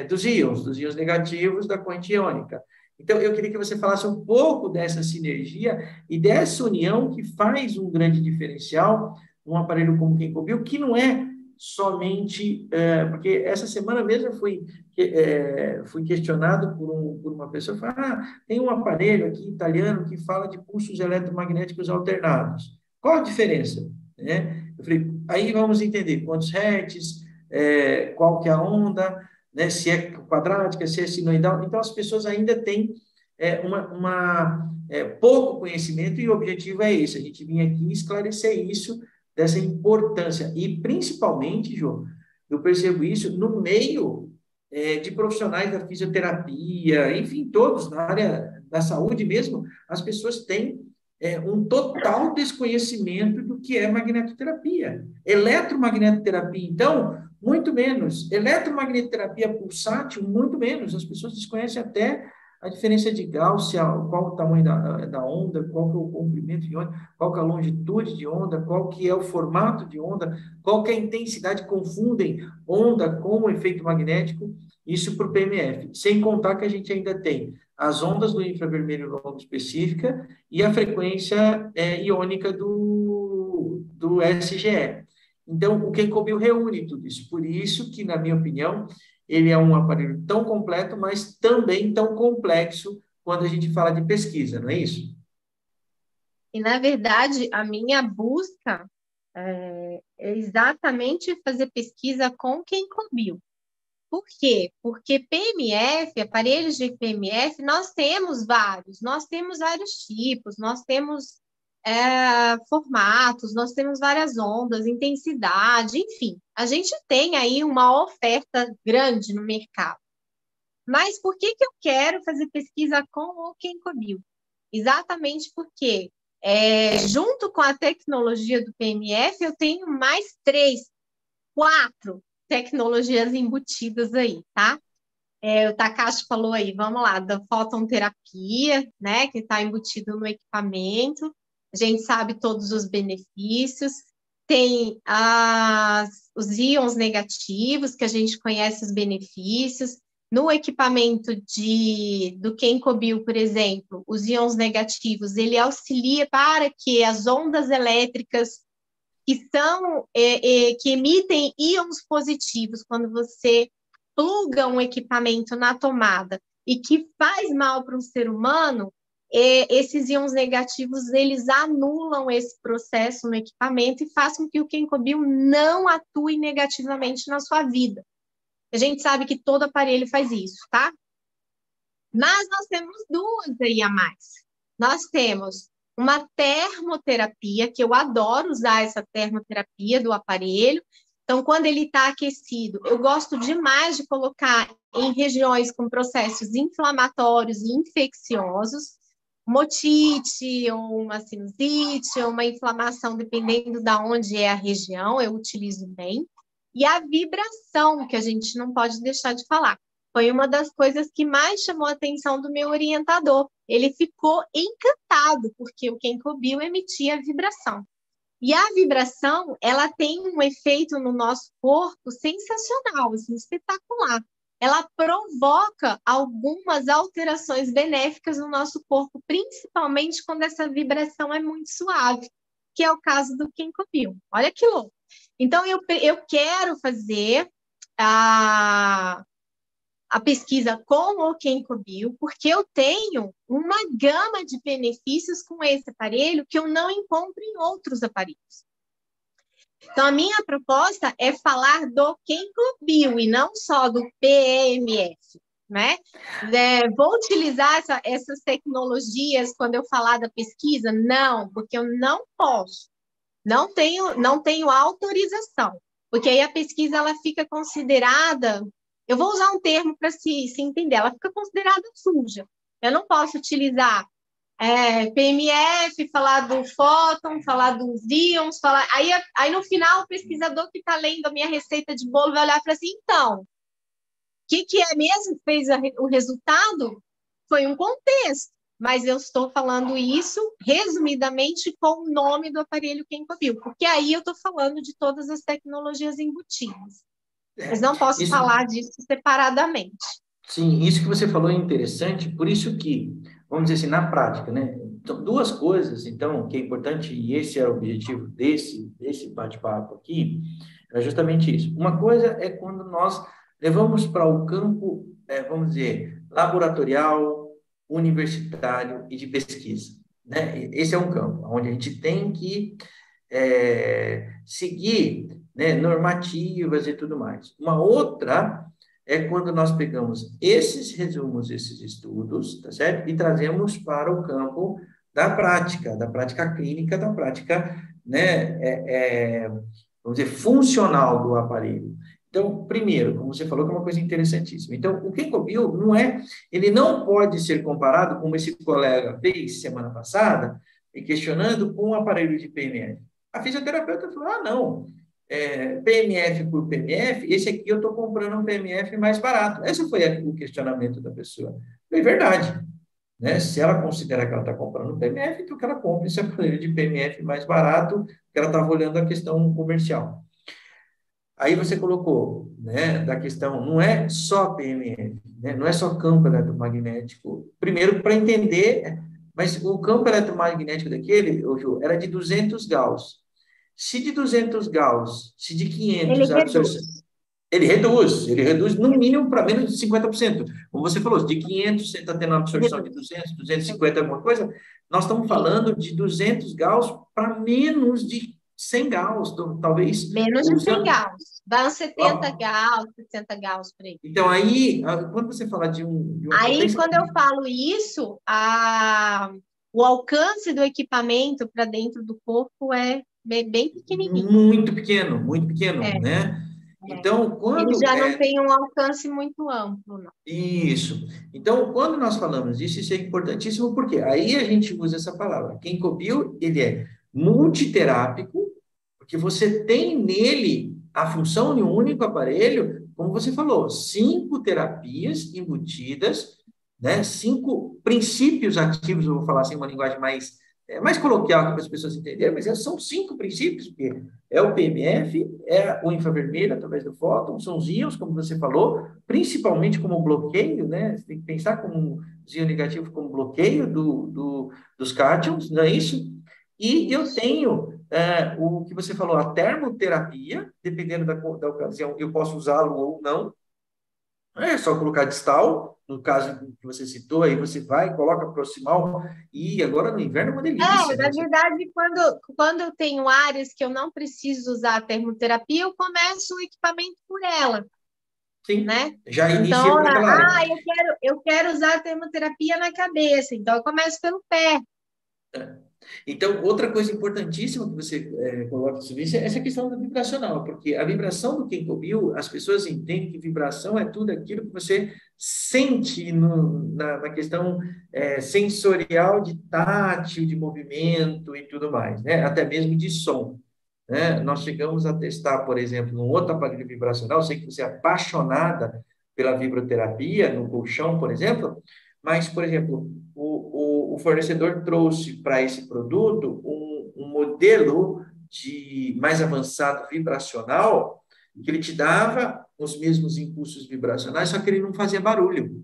dos íons negativos da corrente iônica. Então, eu queria que você falasse um pouco dessa sinergia e dessa união que faz um grande diferencial num aparelho como o Kenkobil, que não é somente... porque essa semana mesmo eu fui questionado por uma pessoa, tem um aparelho aqui italiano que fala de pulsos eletromagnéticos alternados. Qual a diferença? Eu falei, aí vamos entender quantos hertz, qual que é a onda, né, se é quadrática, se é sinoidal. Então, as pessoas ainda têm pouco conhecimento e o objetivo é esse, a gente vinha aqui esclarecer isso, dessa importância. E, principalmente, João, eu percebo isso no meio de profissionais da fisioterapia, enfim, todos na área da saúde mesmo, as pessoas têm um total desconhecimento do que é magnetoterapia. Eletromagnetoterapia, então, muito menos. Eletromagnetoterapia pulsátil, muito menos. As pessoas desconhecem até a diferença de Gauss, qual o tamanho da onda, qual que é o comprimento de onda, qual que é a longitude de onda, qual que é o formato de onda, qual que é a intensidade, confundem onda com o efeito magnético, isso para o PMF. Sem contar que a gente ainda tem as ondas do infravermelho longo específica e a frequência iônica do SGE. Então, o Kenkobil reúne tudo isso. Por isso que, na minha opinião, ele é um aparelho tão completo, mas também tão complexo quando a gente fala de pesquisa, não é isso? E, na verdade, a minha busca é exatamente fazer pesquisa com quem cobriu. Por quê? Porque PMF, aparelhos de PMF, nós temos vários tipos, nós temos formatos, nós temos várias ondas, intensidade, enfim. A gente tem aí uma oferta grande no mercado. Mas por que eu quero fazer pesquisa com o Kenkobil? Exatamente porque, junto com a tecnologia do PMF, eu tenho mais 3, 4 tecnologias embutidas aí, tá? O Takashi falou aí, vamos lá, da fotonterapia, né, que está embutido no equipamento. A gente sabe todos os benefícios. Tem os íons negativos, que a gente conhece os benefícios. No equipamento do Kenkobil, por exemplo, os íons negativos, ele auxilia para que as ondas elétricas que emitem íons positivos quando você pluga um equipamento na tomada e que faz mal para um ser humano, esses íons negativos, eles anulam esse processo no equipamento e fazem com que o Kenkobil não atue negativamente na sua vida. A gente sabe que todo aparelho faz isso, tá? Mas nós temos 2 aí a mais. Nós temos uma termoterapia, que eu adoro usar essa termoterapia do aparelho. Então, quando ele está aquecido, eu gosto demais de colocar em regiões com processos inflamatórios e infecciosos, uma otite, ou uma sinusite, ou uma inflamação, dependendo de onde é a região, eu utilizo bem. E a vibração, que a gente não pode deixar de falar. Foi uma das coisas que mais chamou a atenção do meu orientador. Ele ficou encantado, porque o Kenkobil emitia vibração. E a vibração, ela tem um efeito no nosso corpo sensacional, assim, espetacular. Ela provoca algumas alterações benéficas no nosso corpo, principalmente quando essa vibração é muito suave, que é o caso do Kenkobil. Olha que louco. Então, eu quero fazer a pesquisa com o Kenkobil, porque eu tenho uma gama de benefícios com esse aparelho que eu não encontro em outros aparelhos. Então, a minha proposta é falar do Kenkobil e não só do PMF. né? Vou utilizar essas tecnologias quando eu falar da pesquisa? Não, porque eu não posso. Não tenho autorização, porque aí a pesquisa ela fica considerada, eu vou usar um termo para se entender, ela fica considerada suja. Eu não posso utilizar PMF, falar do fóton, falar dos íons, aí no final o pesquisador que está lendo a minha receita de bolo vai olhar para assim, então, o que é mesmo que fez o resultado? Foi um contexto, mas eu estou falando isso resumidamente com o nome do aparelho Kencobio, porque aí eu estou falando de todas as tecnologias embutidas. Mas não posso Isso, falar disso separadamente. sim, isso que você falou é interessante, por isso que, vamos dizer assim, na prática, né? Então, duas coisas, então, que é importante, e esse é o objetivo desse bate-papo aqui, é justamente isso. Uma coisa é quando nós levamos para o campo, vamos dizer, laboratorial, universitário e de pesquisa, né? Esse é um campo onde a gente tem que seguir, né, normativas e tudo mais. Uma outra é quando nós pegamos esses resumos, esses estudos, tá certo? E trazemos para o campo da prática clínica, da prática, né, vamos dizer, funcional do aparelho. Então, primeiro, como você falou, que é uma coisa interessantíssima. Então, o Kencobio não ele não pode ser comparado, como esse colega fez semana passada, questionando com o aparelho de PMF. A fisioterapeuta falou, não, PMF por PMF, esse aqui eu estou comprando um PMF mais barato. Esse foi o questionamento da pessoa. É verdade, né? Se ela considera que ela está comprando um PMF, então que ela compre esse aparelho de PMF mais barato, que ela estava olhando a questão comercial. Aí você colocou, né, da questão, não é só PMF, né? Não é só campo eletromagnético. Primeiro, para entender, mas o campo eletromagnético daquele, Ju, era de 200 Gauss. Se de 200 Gauss, se de 500 Ele a absorção, reduz. ele reduz no mínimo para menos de 50%. Como você falou, de 500 você está tendo uma absorção de Reduz. 200, 250, alguma coisa, nós estamos falando de 200 Gauss para menos de 100 Gauss, então, talvez Menos de 100 usando... Gauss. Dá uns 70 Gauss, 60 Gauss por aí. Então, aí, quando você fala de uma Aí, potência... quando eu falo isso, o alcance do equipamento para dentro do corpo é bem pequenininho. Muito pequeno, É, né? é. Então, Ele quando já não tem um alcance muito amplo, não. Isso. Então, quando nós falamos disso, isso é importantíssimo, porque aí a gente usa essa palavra. Ginkgo ele é multiterápico, porque você tem nele a função de um único aparelho, como você falou, 5 terapias embutidas, né? 5 princípios ativos, eu vou falar assim, uma linguagem mais coloquial para as pessoas entenderem, mas são 5 princípios, porque é o PMF, é o infravermelho através do fóton, são os íons, como você falou, principalmente como bloqueio, né? Você tem que pensar como os íons negativos como bloqueio dos cátions, não é isso? E eu tenho o que você falou, a termoterapia, dependendo da ocasião, eu posso usá-lo ou não. É só colocar distal, no caso que você citou, aí você vai, coloca proximal, e agora no inverno é uma delícia, né? Na verdade, quando eu tenho áreas que eu não preciso usar a termoterapia, eu começo o equipamento por ela, Sim, né? já inicia Então, por aquela área. eu quero usar a termoterapia na cabeça, então eu começo pelo pé. Então, outra coisa importantíssima que você coloca sobre isso é essa questão da vibracional, porque a vibração do Kencobio, as pessoas entendem que vibração é tudo aquilo que você sente na questão sensorial de tátil, de movimento e tudo mais, né? Até mesmo de som. Né? Nós chegamos a testar, por exemplo, num outro aparelho vibracional, sei que você é apaixonada pela vibroterapia, no colchão, por exemplo, mas, por exemplo, o fornecedor trouxe para esse produto um modelo de mais avançado vibracional que ele te dava os mesmos impulsos vibracionais, só que ele não fazia barulho.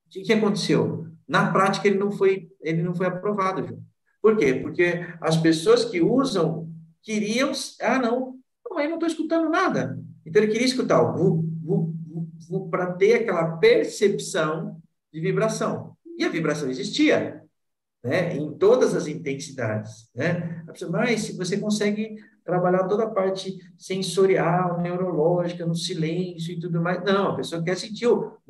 O que aconteceu? Na prática, ele não foi aprovado, João. Por quê? Porque as pessoas que usam queriam... não, eu não estou escutando nada. Então, ele queria escutar o para ter aquela percepção de vibração. E a vibração existia. né? Em todas as intensidades, né? A pessoa, mas se você consegue trabalhar toda a parte sensorial, neurológica, no silêncio e tudo mais. Não, a pessoa quer sentir o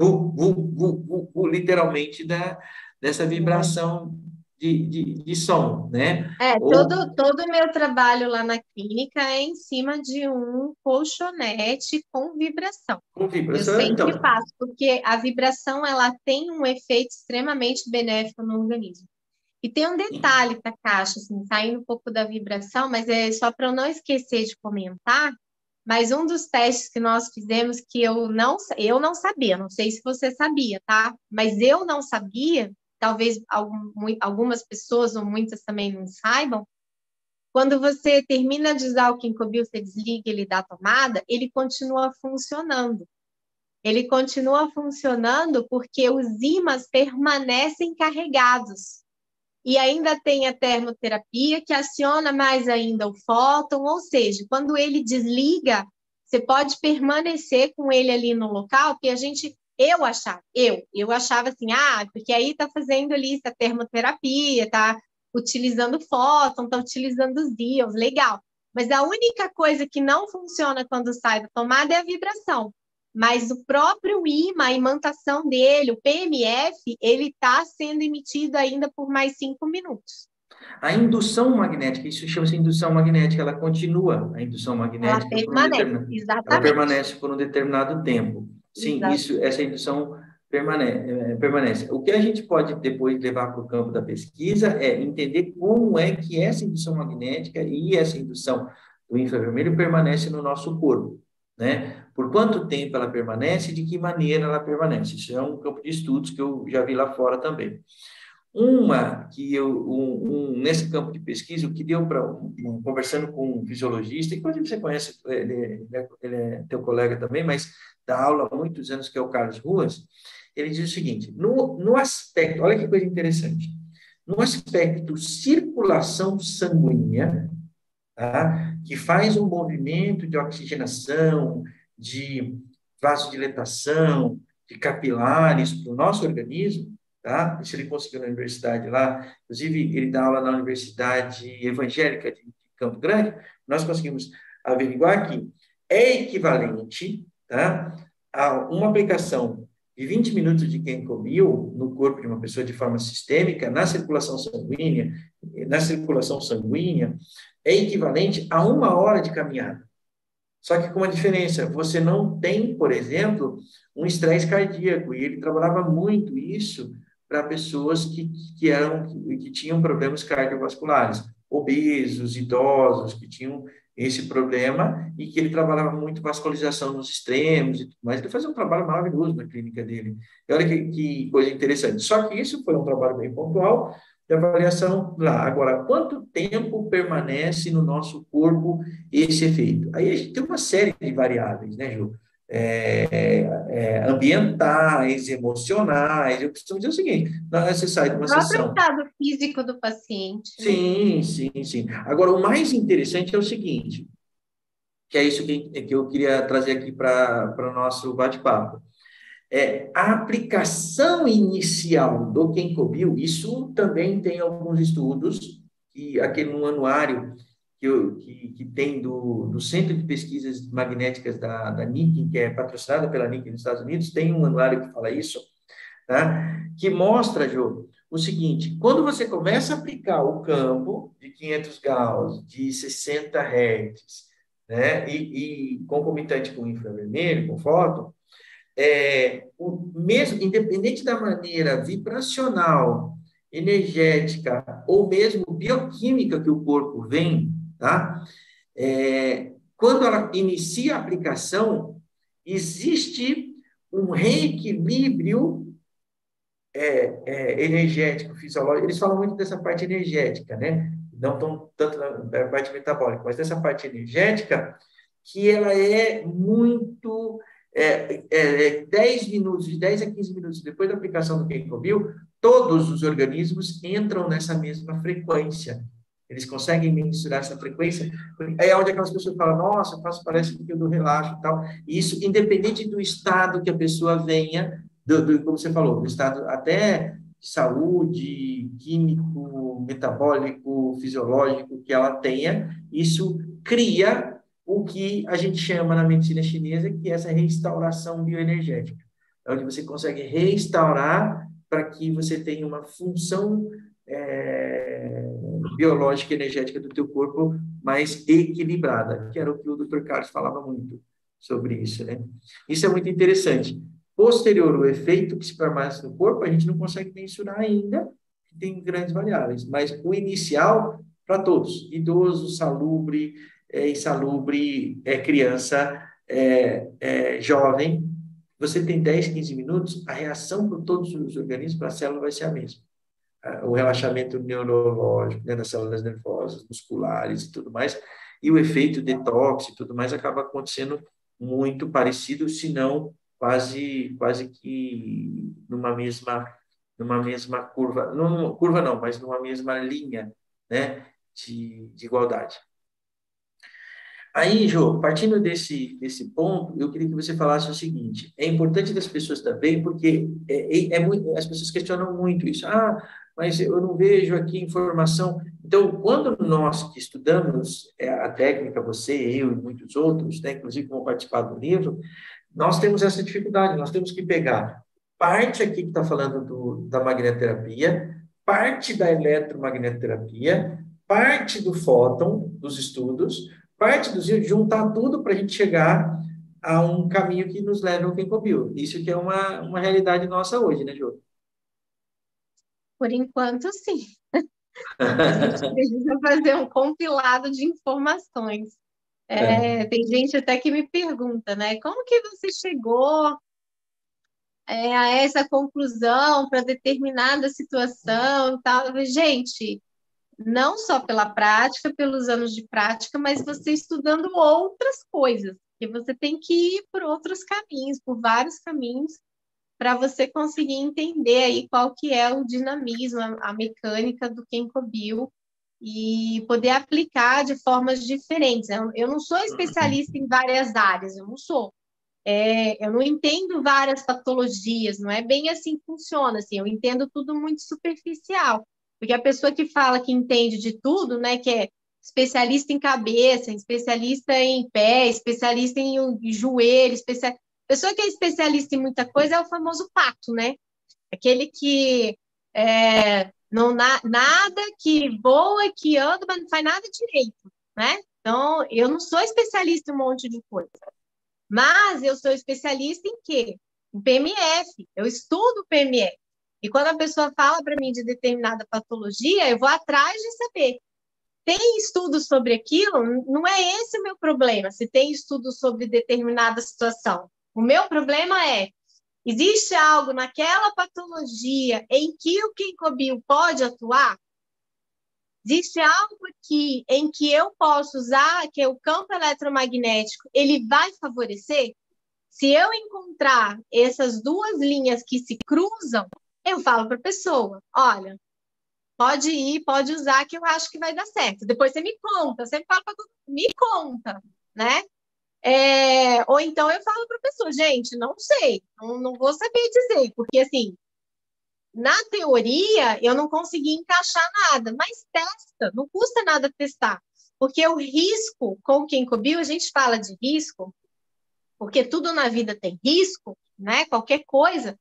literalmente dessa vibração de som, né? Ou Todo o meu trabalho lá na clínica é em cima de um colchonete com vibração. com Eu vibração, sempre então. faço, porque a vibração ela tem um efeito extremamente benéfico no organismo. E tem um detalhe, Takashi, assim, saindo um pouco da vibração, mas é só para eu não esquecer de comentar, mas um dos testes que nós fizemos que eu não sabia, não sei se você sabia, tá? Mas eu não sabia, talvez algumas pessoas ou muitas também não saibam, quando você termina de usar o Ginkgo, você desliga ele da tomada, ele continua funcionando. Ele continua funcionando porque os ímãs permanecem carregados. E ainda tem a termoterapia, que aciona mais ainda o fóton, ou seja, quando ele desliga, você pode permanecer com ele ali no local, que eu achava assim, porque aí está fazendo ali essa termoterapia, está utilizando fóton, está utilizando os íons, legal. Mas a única coisa que não funciona quando sai da tomada é a vibração. Mas o próprio ímã, a imantação dele, o PMF, ele está sendo emitido ainda por mais 5 minutos. A indução magnética, isso chama-se indução magnética, ela continua, a indução Ela magnética por um permanece, determinado, ela exatamente. permanece por um determinado tempo. Sim, Exato. isso, essa indução permanece. O que a gente pode depois levar para o campo da pesquisa é entender como é que essa indução magnética e essa indução do infravermelho permanece no nosso corpo, né? Por quanto tempo ela permanece e de que maneira ela permanece. Isso é um campo de estudos que eu já vi lá fora também. Uma que nesse campo de pesquisa, o que deu para, conversando com um fisiologista, inclusive você conhece, ele é teu colega também, mas dá aula há muitos anos, que é o Carlos Ruas, ele diz o seguinte, no aspecto, olha que coisa interessante, no aspecto circulação sanguínea, tá, que faz um movimento de oxigenação, de vasodilatação, de capilares para o nosso organismo, tá? Isso ele conseguiu na universidade lá, inclusive ele dá aula na Universidade Evangélica de Campo Grande, nós conseguimos averiguar que é equivalente, tá, a uma aplicação de 20 minutos de Ginkgo no corpo de uma pessoa de forma sistêmica, na circulação sanguínea, é equivalente a 1 hora de caminhada. Só que com uma diferença, você não tem, por exemplo, um estresse cardíaco, e ele trabalhava muito isso para pessoas que tinham problemas cardiovasculares, obesos, idosos, que tinham esse problema, e que ele trabalhava muito vascularização nos extremos, mas ele fazia um trabalho maravilhoso na clínica dele. E olha que coisa interessante. Só que isso foi um trabalho bem pontual, de avaliação lá. Agora, quanto tempo permanece no nosso corpo esse efeito? Aí a gente tem uma série de variáveis, né, Ju? Ambientais, emocionais. Eu costumo dizer o seguinte: você sai de O uma próprio sessão. estado físico do paciente, né? Sim, sim, sim. Agora, o mais interessante é o seguinte, que é isso que eu queria trazer aqui para o nosso bate-papo. A aplicação inicial do Ginkgo, isso também tem alguns estudos, que aquele no anuário que tem do Centro de Pesquisas Magnéticas da Nikken, que é patrocinada pela Nikken nos Estados Unidos, tem um anuário que fala isso, tá? Que mostra, Jô, o seguinte: quando você começa a aplicar o campo de 500 Gauss, de 60 Hz, né, e concomitante com infravermelho, com fóton, o mesmo, independente da maneira vibracional, energética ou mesmo bioquímica que o corpo vem, tá? Quando ela inicia a aplicação, existe um reequilíbrio energético, fisiológico. Eles falam muito dessa parte energética, né? Não tão, tanto na parte metabólica, mas dessa parte energética, que ela é muito 10 minutos, de 10 a 15 minutos depois da aplicação do Ginkgo, todos os organismos entram nessa mesma frequência. Eles conseguem mensurar essa frequência. É onde aquelas pessoas falam, nossa, parece que eu do relaxo e tal. E isso, independente do estado que a pessoa venha, como você falou, do estado até saúde, químico, metabólico, fisiológico que ela tenha, isso cria o que a gente chama na medicina chinesa, que é essa restauração bioenergética, onde você consegue restaurar para que você tenha uma função biológica e energética do teu corpo mais equilibrada, que era o que o Dr. Carlos falava muito sobre isso, né? Isso é muito interessante. Posterior, o efeito que se permanece no corpo, a gente não consegue mensurar ainda, tem grandes variáveis, mas o inicial, para todos, idoso, salubre, insalubre, criança, jovem, você tem 10, 15 minutos, a reação para todos os organismos, para a célula, vai ser a mesma. O relaxamento neurológico, né, das células nervosas, musculares e tudo mais, e o efeito detox e tudo mais acaba acontecendo muito parecido, se não quase que numa mesma curva, não curva não, mas numa mesma linha, né, de igualdade. Aí, Jô, partindo desse ponto, eu queria que você falasse o seguinte: é importante das pessoas também, porque as pessoas questionam muito isso. Ah, mas eu não vejo aqui informação. Então, quando nós que estudamos a técnica, você, eu e muitos outros, né, inclusive como participar do livro, nós temos essa dificuldade, nós temos que pegar parte aqui que está falando da magnetoterapia, parte da eletromagnetoterapia, parte do fóton, dos estudos, parte dos juntar tudo para a gente chegar a um caminho que nos leve ao Ginkgo. Isso que é uma realidade nossa hoje, né, Jô? Por enquanto, sim. A gente precisa fazer um compilado de informações. Tem gente até que me pergunta, né? Como que você chegou a essa conclusão para determinada situação e tal? Gente, não só pela prática, pelos anos de prática, mas você estudando outras coisas, que você tem que ir por outros caminhos, por vários caminhos, para você conseguir entender aí qual que é o dinamismo, a mecânica do Ginkgo Bio e poder aplicar de formas diferentes. Eu não sou especialista em várias áreas, eu não sou. Eu não entendo várias patologias, não é bem assim que funciona, assim, eu entendo tudo muito superficial, porque a pessoa que fala que entende de tudo, né, que é especialista em cabeça, especialista em pé, especialista em joelho, pessoa que é especialista em muita coisa é o famoso pato, né, aquele que não nada, que voa, que anda, mas não faz nada direito, né? Então, eu não sou especialista em um monte de coisa. Mas eu sou especialista em quê? Em PMF. Eu estudo PMF. E quando a pessoa fala para mim de determinada patologia, eu vou atrás de saber. Tem estudo sobre aquilo? Não é esse o meu problema, se tem estudo sobre determinada situação. O meu problema é, existe algo naquela patologia em que o Ginkgo Bio pode atuar? Existe algo aqui em que eu posso usar, que é o campo eletromagnético, ele vai favorecer? Se eu encontrar essas duas linhas que se cruzam, eu falo para a pessoa, olha, pode ir, pode usar, que eu acho que vai dar certo. Depois você me conta, você fala para todo mundo, me conta, né? Ou então eu falo para a pessoa, gente, não sei, não vou saber dizer, porque assim, na teoria, eu não consegui encaixar nada, mas testa, não custa nada testar. Porque o risco com o Ginkgo Bio, a gente fala de risco, porque tudo na vida tem risco, né? Qualquer coisa,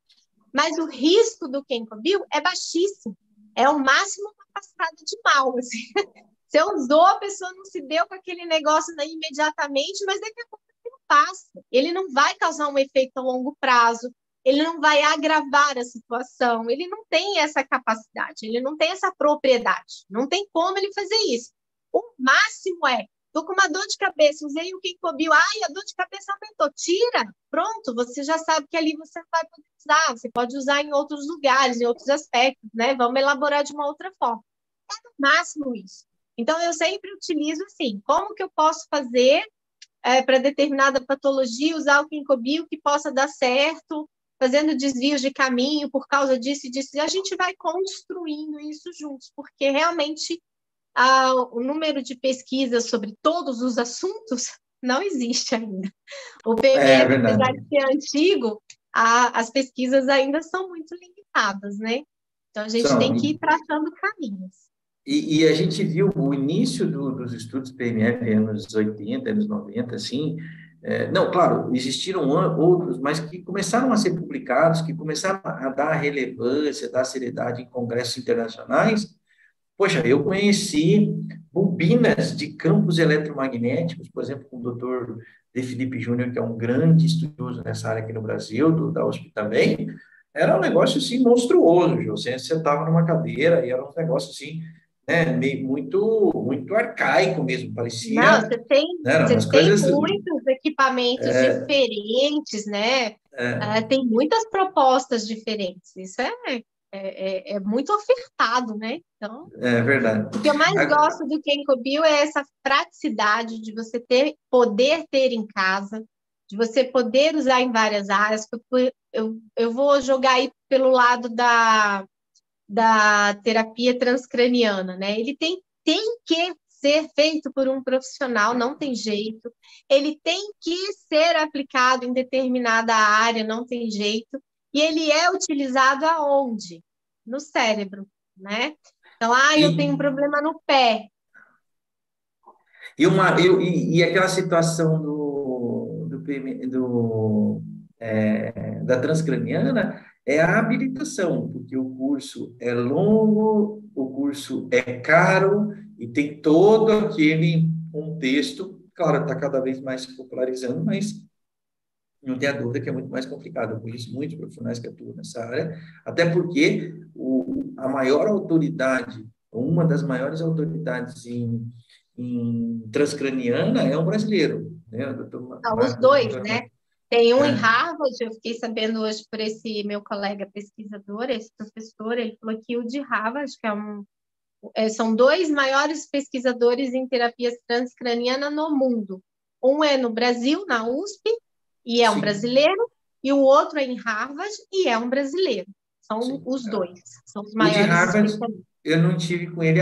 mas o risco do Ginkgo Bio é baixíssimo. É o máximo uma passada de mal. Assim. Você usou, a pessoa não se deu com aquele negócio imediatamente, mas daqui a pouco ele passa. Ele não vai causar um efeito a longo prazo, ele não vai agravar a situação, ele não tem essa capacidade, ele não tem essa propriedade, não tem como ele fazer isso. O máximo tô com uma dor de cabeça, usei o Ginkgo Bio, a dor de cabeça aumentou, tira, pronto, você já sabe que ali você vai poder usar, você pode usar em outros lugares, em outros aspectos, né? Vamos elaborar de uma outra forma. É no máximo isso. Então, eu sempre utilizo assim, como que eu posso fazer para determinada patologia, usar o Ginkgo Bio que possa dar certo, fazendo desvios de caminho por causa disso e disso, e a gente vai construindo isso juntos, porque realmente o número de pesquisas sobre todos os assuntos não existe ainda. O É PMF, apesar verdade. de ser antigo, as pesquisas ainda são muito limitadas, né? Então, a gente São, tem que ir traçando caminhos. e a gente viu o início dos estudos PMF, anos 80, anos 90, assim, não, claro, existiram outros, mas que começaram a ser publicados, que começaram a dar relevância, dar seriedade em congressos internacionais. Poxa, eu conheci bobinas de campos eletromagnéticos, por exemplo, com o doutor De Felipe Júnior, que é um grande estudioso nessa área aqui no Brasil, da USP também. Era um negócio, assim, monstruoso, Jô. Você sentava numa cadeira e era um negócio, assim, né, meio, muito arcaico mesmo, Não, parecia, né, eram você umas tem coisas... muitos equipamentos diferentes, né? É, Tem muitas propostas diferentes. Isso é muito ofertado, né? Então, é verdade. o que eu mais gosto do Kenkobio é essa praticidade de você poder ter em casa, de você poder usar em várias áreas. Eu vou jogar aí pelo lado da terapia transcraniana, né? Ele tem que ser feito por um profissional, não tem jeito. Ele tem que ser aplicado em determinada área, não tem jeito. E ele é utilizado aonde? No cérebro, né? Então, eu tenho um E, problema no pé. e aquela situação da transcraniana é a habilitação, porque o curso é longo, o curso é caro e tem todo aquele contexto. Claro, está cada vez mais se popularizando, mas não tenha dúvida que é muito mais complicado. Eu conheço muitos profissionais que atuam nessa área, até porque a maior autoridade, uma das maiores autoridades em transcraniana é um brasileiro, né? O doutor Os Marcos dois, né? Antonelli. Tem um em É, Harvard, eu fiquei sabendo hoje por esse meu colega pesquisador, esse professor, ele falou que o de Harvard, que são dois maiores pesquisadores em terapias transcraniana no mundo. Um é no Brasil, na USP, e é um sim, brasileiro, e o outro é em Harvard, e é um brasileiro. São sim. os dois, são os O de maiores Harvard, especialistas. eu não tive com ele,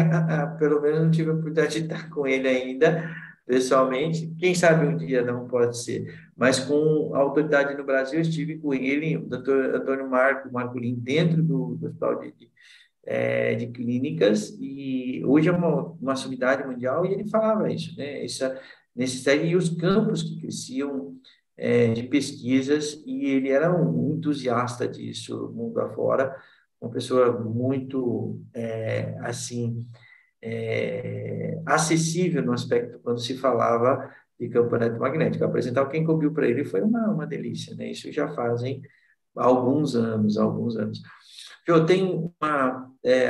pelo menos não tive a oportunidade de estar com ele ainda, pessoalmente. Quem sabe um dia não pode ser. Mas com a autoridade no Brasil, eu estive com ele, o doutor Antônio Marcolin, dentro do Hospital de Clínicas, e hoje é uma sumidade mundial, e ele falava isso, né? Essa necessidade, e os campos que cresciam de pesquisas, e ele era um entusiasta disso, mundo afora, uma pessoa muito, assim, acessível no aspecto quando se falava de campo eletromagnético. Apresentar o quem cobriu para ele foi uma delícia, né? Isso já fazem alguns anos. Eu tenho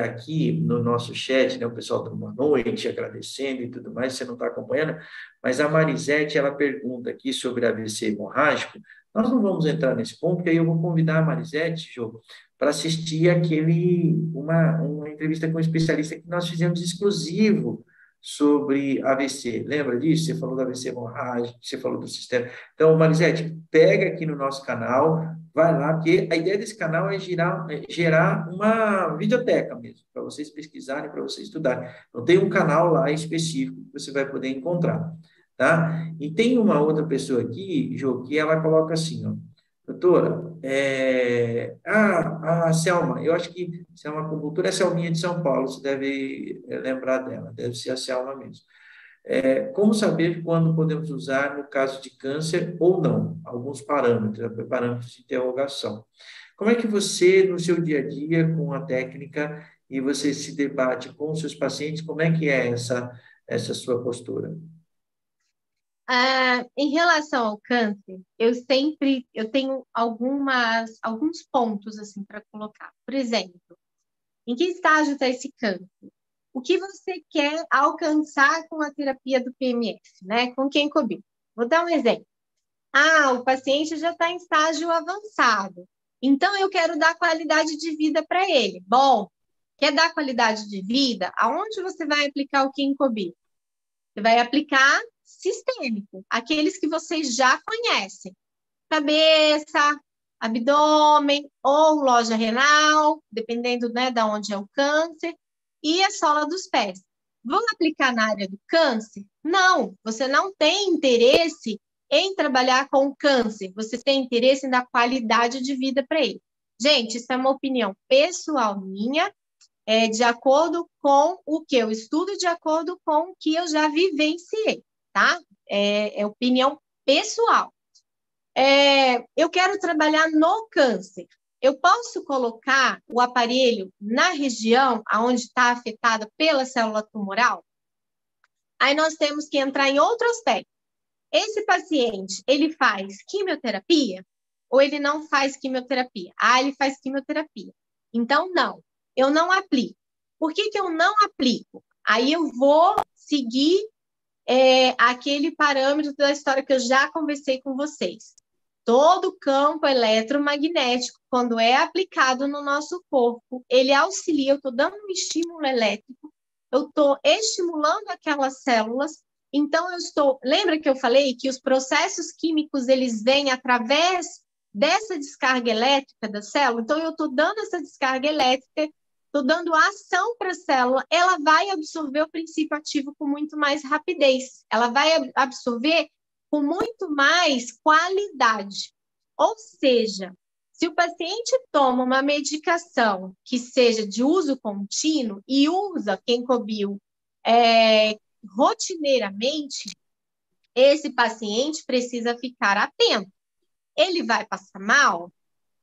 aqui no nosso chat, né, o pessoal dando boa noite, agradecendo e tudo mais, você não está acompanhando, mas a Marisete, ela pergunta aqui sobre AVC hemorrágico. Nós não vamos entrar nesse ponto, porque aí eu vou convidar a Marisete, Jô, para assistir uma entrevista com um especialista que nós fizemos exclusivo sobre AVC. Lembra disso? Você falou do AVC hemorrágico, você falou do sistema. Então, Marisete, pega aqui no nosso canal, vai lá, porque a ideia desse canal é gerar uma videoteca mesmo, para vocês pesquisarem, para vocês estudarem. Então, tem um canal lá específico que você vai poder encontrar, tá? E tem uma outra pessoa aqui, Jô, que ela coloca assim, ó, doutora, a Selma, eu acho que Selma Acupuntura é a Selminha de São Paulo, você deve lembrar dela, deve ser a Selma mesmo. Como saber quando podemos usar no caso de câncer ou não? Alguns parâmetros de interrogação. Como é que você, no seu dia a dia, com a técnica, e você se debate com os seus pacientes, como é que é essa sua postura? Em relação ao câncer, eu tenho alguns pontos assim para colocar. Por exemplo, em que estágio está esse câncer? O que você quer alcançar com a terapia do PMF, né? Com quem cobriu? Vou dar um exemplo. O paciente já está em estágio avançado, então eu quero dar qualidade de vida para ele. Bom, quer dar qualidade de vida? Aonde você vai aplicar o Ginkgo? Você vai aplicar sistêmico, aqueles que vocês já conhecem. Cabeça, abdômen ou loja renal, dependendo, né, de onde é o câncer, e a sola dos pés. Vão aplicar na área do câncer? Não, você não tem interesse em trabalhar com câncer, você tem interesse em dar qualidade de vida para ele. Gente, isso é uma opinião pessoal minha, de acordo com o que eu estudo, de acordo com o que eu já vivenciei, tá? É opinião pessoal. Eu quero trabalhar no câncer. Eu posso colocar o aparelho na região onde está afetada pela célula tumoral? Aí nós temos que entrar em outro aspecto. Esse paciente, ele faz quimioterapia ou ele não faz quimioterapia? Ah, ele faz quimioterapia. Então, não, eu não aplico. Por que eu não aplico? Aí eu vou seguir aquele parâmetro da história que eu já conversei com vocês. Todo campo eletromagnético, quando é aplicado no nosso corpo, ele auxilia, eu estou dando um estímulo elétrico, eu estou estimulando aquelas células, então lembra que eu falei que os processos químicos, eles vêm através dessa descarga elétrica da célula? Então, eu estou dando essa descarga elétrica, estou dando ação para a célula, ela vai absorver o princípio ativo com muito mais rapidez, ela vai absorver com muito mais qualidade. Ou seja, se o paciente toma uma medicação que seja de uso contínuo e usa Kenkobil rotineiramente, esse paciente precisa ficar atento. Ele vai passar mal,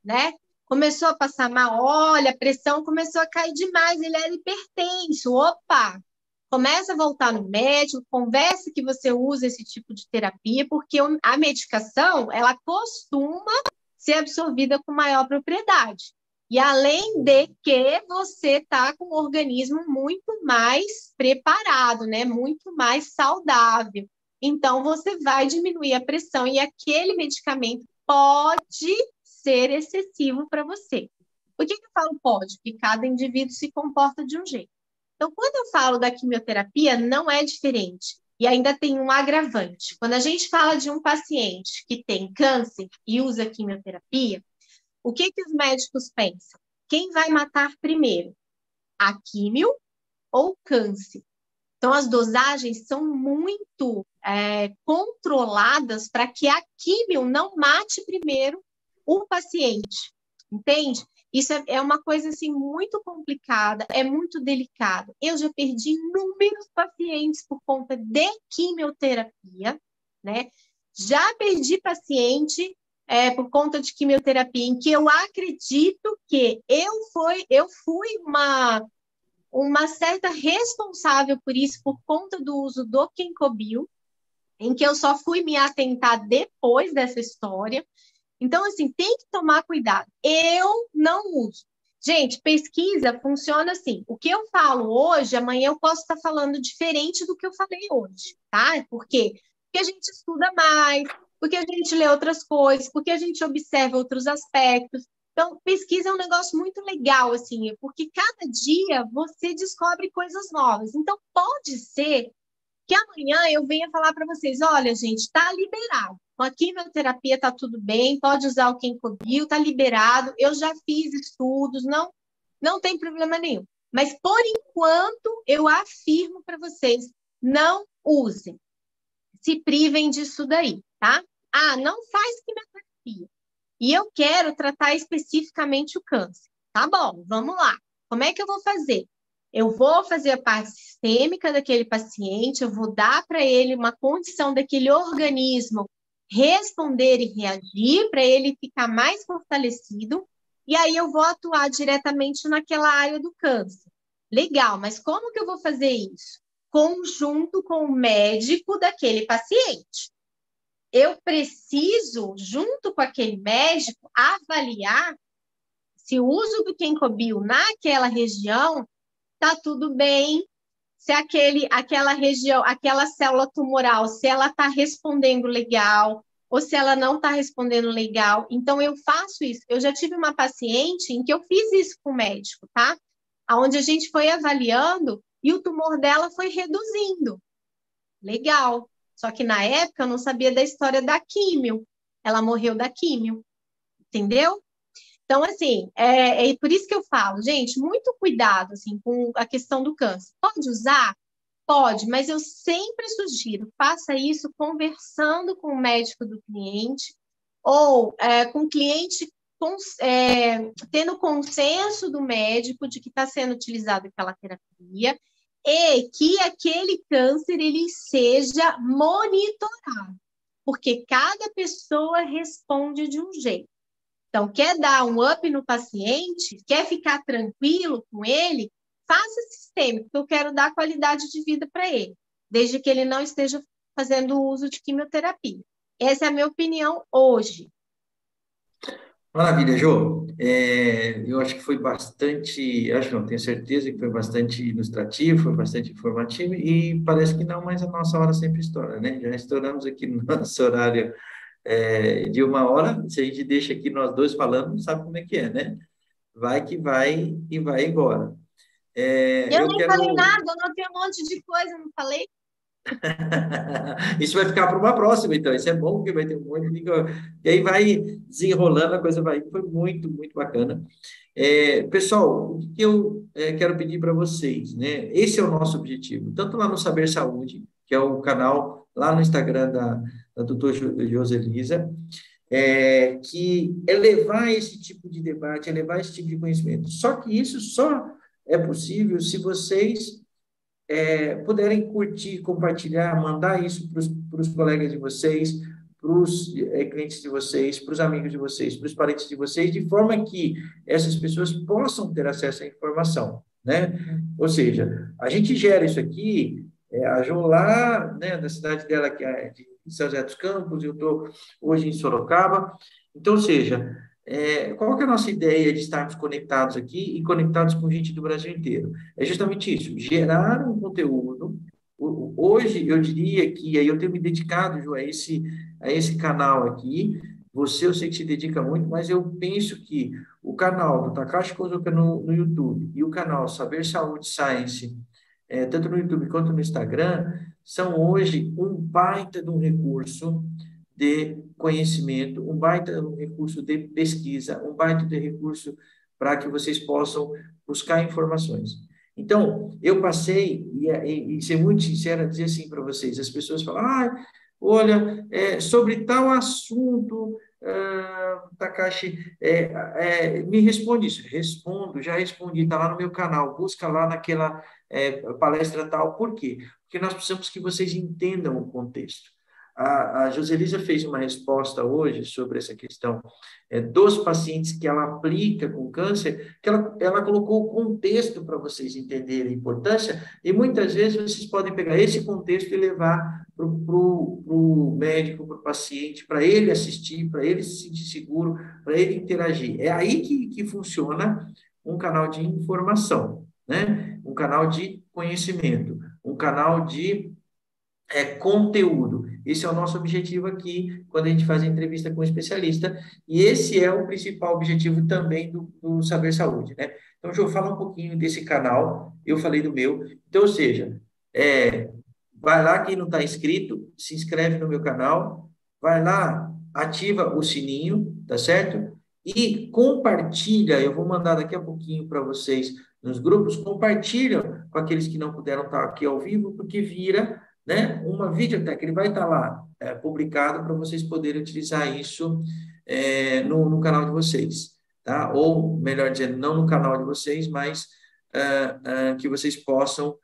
né? Começou a passar mal, olha, a pressão começou a cair demais, ele era hipertenso, opa! Começa a voltar no médico, conversa que você usa esse tipo de terapia, porque a medicação, ela costuma ser absorvida com maior propriedade. E além de que você está com o organismo muito mais preparado, né? Muito mais saudável. Então, você vai diminuir a pressão e aquele medicamento pode ser excessivo para você. Por que eu falo pode? Porque cada indivíduo se comporta de um jeito. Então, quando eu falo da quimioterapia, não é diferente. E ainda tem um agravante. Quando a gente fala de um paciente que tem câncer e usa quimioterapia, o que os médicos pensam? Quem vai matar primeiro? A químio ou o câncer? Então, as dosagens são muito controladas para que a químio não mate primeiro o paciente, entende? Isso é uma coisa assim muito complicada, é muito delicado. Eu já perdi inúmeros pacientes por conta de quimioterapia, né? Já perdi paciente por conta de quimioterapia, em que eu acredito que eu fui uma certa responsável por isso, por conta do uso do Kenkobil, em que eu só fui me atentar depois dessa história. Então, assim, tem que tomar cuidado. Eu não uso. Gente, pesquisa funciona assim. O que eu falo hoje, amanhã eu posso estar falando diferente do que eu falei hoje, tá? Por quê? Porque a gente estuda mais, porque a gente lê outras coisas, porque a gente observa outros aspectos. Então, pesquisa é um negócio muito legal, assim, porque cada dia você descobre coisas novas. Então, pode ser que amanhã eu venha falar para vocês, olha, gente, está liberado. Com a quimioterapia está tudo bem, pode usar o Kenkobil, está liberado. Eu já fiz estudos, não tem problema nenhum. Mas, por enquanto, eu afirmo para vocês, não usem. Se privem disso daí, tá? Ah, não faz quimioterapia. E eu quero tratar especificamente o câncer. Tá bom, vamos lá. Como é que eu vou fazer? Eu vou fazer a parte sistêmica daquele paciente, eu vou dar para ele uma condição daquele organismo responder e reagir, para ele ficar mais fortalecido, e aí eu vou atuar diretamente naquela área do câncer. Legal, mas como que eu vou fazer isso? Conjunto com o médico daquele paciente. Eu preciso, junto com aquele médico, avaliar se o uso do Kenkobil naquela região está tudo bem, se aquela região, aquela célula tumoral, se ela está respondendo legal, ou se ela não está respondendo legal. Então, eu faço isso. Eu já tive uma paciente em que eu fiz isso com o médico, tá? Onde a gente foi avaliando e o tumor dela foi reduzindo. Legal. Só que na época eu não sabia da história da químio. Ela morreu da químio, entendeu? Então, assim, é por isso que eu falo, gente, muito cuidado, assim, com a questão do câncer. Pode usar? Pode, mas eu sempre sugiro, faça isso conversando com o médico do cliente ou com o cliente tendo consenso do médico de que está sendo utilizada aquela terapia e que aquele câncer ele seja monitorado, porque cada pessoa responde de um jeito. Então, quer dar um up no paciente, quer ficar tranquilo com ele, faça sistêmico, porque eu quero dar qualidade de vida para ele, desde que ele não esteja fazendo uso de quimioterapia. Essa é a minha opinião hoje. Maravilha, Jô. Eu acho que foi bastante, acho não, tenho certeza que foi bastante ilustrativo, foi bastante informativo e parece que não, mas a nossa hora sempre estoura, né? Já estouramos aqui no nosso horário de 1 hora, se a gente deixa aqui nós dois falando, sabe como é que é, né? Vai que vai e vai embora. Eu Eu nem falei quero. nada, eu notei um monte de coisa, não falei? Isso vai ficar para uma próxima, então. Isso é bom, porque vai ter um monte de. E aí vai desenrolando, a coisa vai. Foi muito, muito bacana. Pessoal, o que eu quero pedir para vocês, né? Esse é o nosso objetivo, tanto lá no Saber Saúde, que é o canal lá no Instagram da doutora Joselisa, que é levar esse tipo de debate, é levar esse tipo de conhecimento. Só que isso só é possível se vocês puderem curtir, compartilhar, mandar isso para os colegas de vocês, para os clientes de vocês, para os amigos de vocês, para os parentes de vocês, de forma que essas pessoas possam ter acesso à informação, né? Ou seja, a gente gera isso aqui, a Jo lá, né, da cidade dela, que é de São José dos Campos, eu estou hoje em Sorocaba, então, ou seja, qual que é a nossa ideia de estarmos conectados aqui e conectados com gente do Brasil inteiro? É justamente isso, gerar um conteúdo. Hoje, eu diria que aí eu tenho me dedicado, Ju, a esse canal aqui. Você, eu sei que se dedica muito, mas eu penso que o canal do Takashi Kozuka no YouTube e o canal Saber Saúde Science, tanto no YouTube quanto no Instagram, são hoje um baita de um recurso de conhecimento, um baita de um recurso de pesquisa, um baita de recurso para que vocês possam buscar informações. Então, eu passei, e ser muito sincero, dizer assim para vocês, as pessoas falam, olha, sobre tal assunto, Takashi, me responde isso. Respondo, já respondi, está lá no meu canal, busca lá naquela palestra tal. Por quê? Porque nós precisamos que vocês entendam o contexto. A Joselisa fez uma resposta hoje sobre essa questão dos pacientes que ela aplica com câncer, que ela colocou o contexto para vocês entenderem a importância, e muitas vezes vocês podem pegar esse contexto e levar para o médico, para o paciente, para ele assistir, para ele se sentir seguro, para ele interagir. É aí que funciona um canal de informação, né? Um canal de conhecimento, um canal de conteúdo. Esse é o nosso objetivo aqui, quando a gente faz a entrevista com o especialista, e esse é o principal objetivo também do Saber Saúde, né? Então, Jô, fala um pouquinho desse canal, eu falei do meu, então, ou seja, vai lá, quem não está inscrito, se inscreve no meu canal, vai lá, ativa o sininho, tá certo? E compartilha, eu vou mandar daqui a pouquinho para vocês nos grupos, compartilha com aqueles que não puderam estar aqui ao vivo, porque vira, né, uma videoteca, ele vai estar lá publicado para vocês poderem utilizar isso no canal de vocês, tá? Ou, melhor dizendo, não no canal de vocês, mas que vocês possam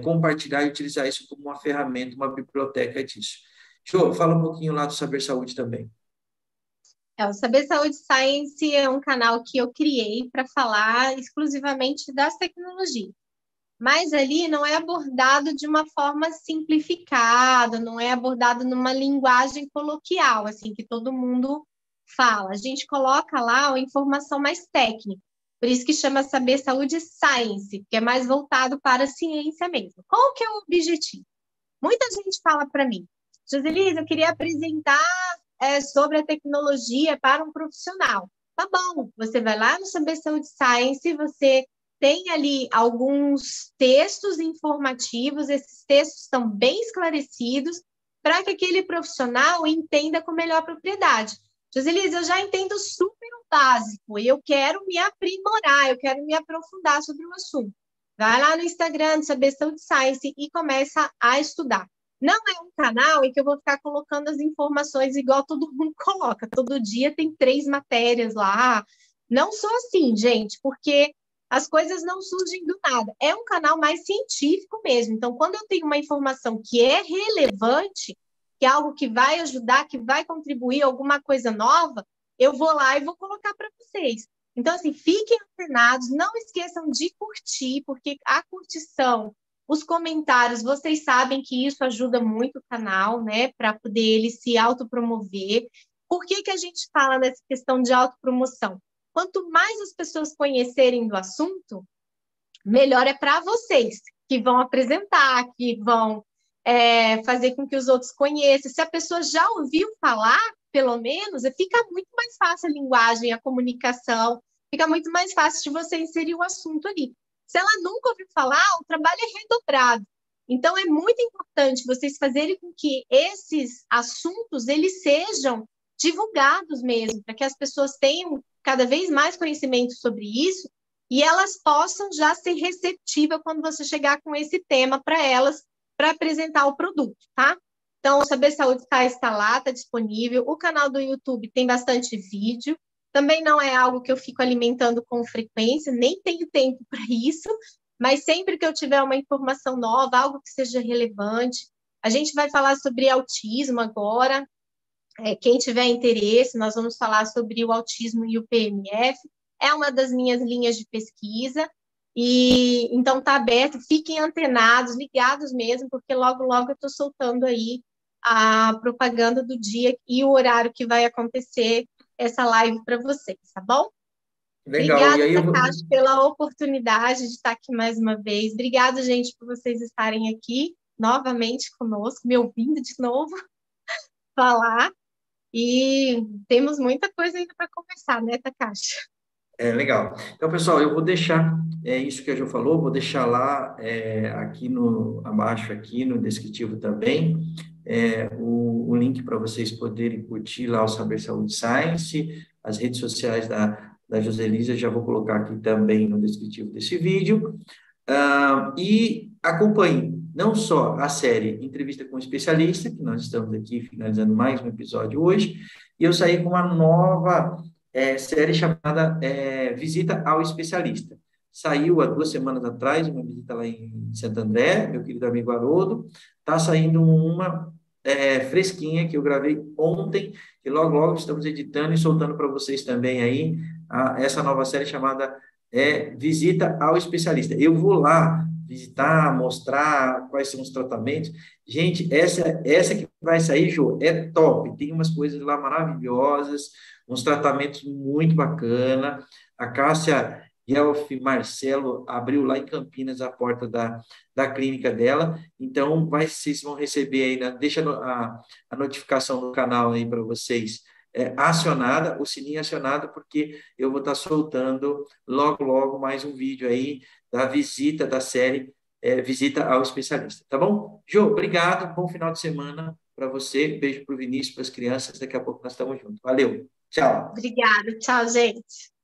compartilhar e utilizar isso como uma ferramenta, uma biblioteca disso. Jô, fala um pouquinho lá do Saber Saúde também. O Saber Saúde Science é um canal que eu criei para falar exclusivamente das tecnologias. Mas ali não é abordado de uma forma simplificada, não é abordado numa linguagem coloquial, assim, que todo mundo fala. A gente coloca lá a informação mais técnica. Por isso que chama Saber Saúde Science, que é mais voltado para a ciência mesmo. Qual que é o objetivo? Muita gente fala para mim, Joselise, eu queria apresentar sobre a tecnologia para um profissional. Tá bom, você vai lá no Saber Saúde Science, você tem ali alguns textos informativos, esses textos estão bem esclarecidos para que aquele profissional entenda com melhor propriedade. Joselise, eu já entendo super o básico, eu quero me aprimorar, eu quero me aprofundar sobre o assunto. Vai lá no Instagram do Saber Saúde Science e começa a estudar. Não é um canal em que eu vou ficar colocando as informações igual todo mundo coloca. Todo dia tem 3 matérias lá. Não sou assim, gente, porque as coisas não surgem do nada. É um canal mais científico mesmo. Então, quando eu tenho uma informação que é relevante, que é algo que vai ajudar, que vai contribuir, alguma coisa nova, eu vou lá e vou colocar para vocês. Então, assim, fiquem antenados, não esqueçam de curtir, porque a curtição, os comentários, vocês sabem que isso ajuda muito o canal, né, para poder ele se autopromover. Por que que a gente fala nessa questão de autopromoção? Quanto mais as pessoas conhecerem do assunto, melhor é para vocês, que vão apresentar, que vão fazer com que os outros conheçam. Se a pessoa já ouviu falar, pelo menos, fica muito mais fácil a linguagem, a comunicação, fica muito mais fácil de você inserir o assunto ali. Se ela nunca ouviu falar, o trabalho é redobrado. Então, é muito importante vocês fazerem com que esses assuntos eles sejam divulgados mesmo, para que as pessoas tenham cada vez mais conhecimento sobre isso e elas possam já ser receptivas quando você chegar com esse tema para elas, para apresentar o produto, tá? Então, o Saber Saúde está lá, está disponível. O canal do YouTube tem bastante vídeo. Também não é algo que eu fico alimentando com frequência, nem tenho tempo para isso, mas sempre que eu tiver uma informação nova, algo que seja relevante, a gente vai falar sobre autismo agora. Quem tiver interesse, nós vamos falar sobre o autismo e o PMF. É uma das minhas linhas de pesquisa. E então está aberto, fiquem antenados, ligados mesmo, porque logo, logo eu estou soltando aí a propaganda do dia e o horário que vai acontecer essa live para vocês, tá bom? Legal. E Obrigada, aí eu vou... Takashi, pela oportunidade de estar aqui mais uma vez. Obrigada, gente, por vocês estarem aqui novamente conosco, me ouvindo de novo falar. E temos muita coisa ainda para conversar, né, Takashi? Legal. Então, pessoal, eu vou deixar isso que a Jo falou, vou deixar lá aqui abaixo, aqui no descritivo também, o link para vocês poderem curtir lá o Saber Saúde Science, as redes sociais da Joselisa, já vou colocar aqui também no descritivo desse vídeo. E acompanhe não só a série Entrevista com o Especialista, que nós estamos aqui finalizando mais um episódio hoje, e eu saí com uma nova série chamada Visita ao Especialista. Saiu há 2 semanas atrás, uma visita lá em Santo André, meu querido amigo Haroldo. Está saindo uma fresquinha que eu gravei ontem, e logo, logo estamos editando e soltando para vocês também aí essa nova série chamada Visita ao Especialista. Eu vou lá visitar, mostrar quais são os tratamentos. Gente, essa que vai sair, Jô, é top. Tem umas coisas lá maravilhosas, uns tratamentos muito bacana. A Cássia Guelph Marcelo abriu lá em Campinas a porta da clínica dela, então vocês vão receber aí, né? Deixa a notificação no canal aí para vocês, acionada, o sininho acionado, porque eu vou estar soltando logo, logo mais um vídeo aí da visita da série Visita ao Especialista, tá bom? Jô, obrigado, bom final de semana para você, beijo para o Vinícius, para as crianças, daqui a pouco nós estamos juntos. Valeu! Tchau. Obrigada. Tchau, gente.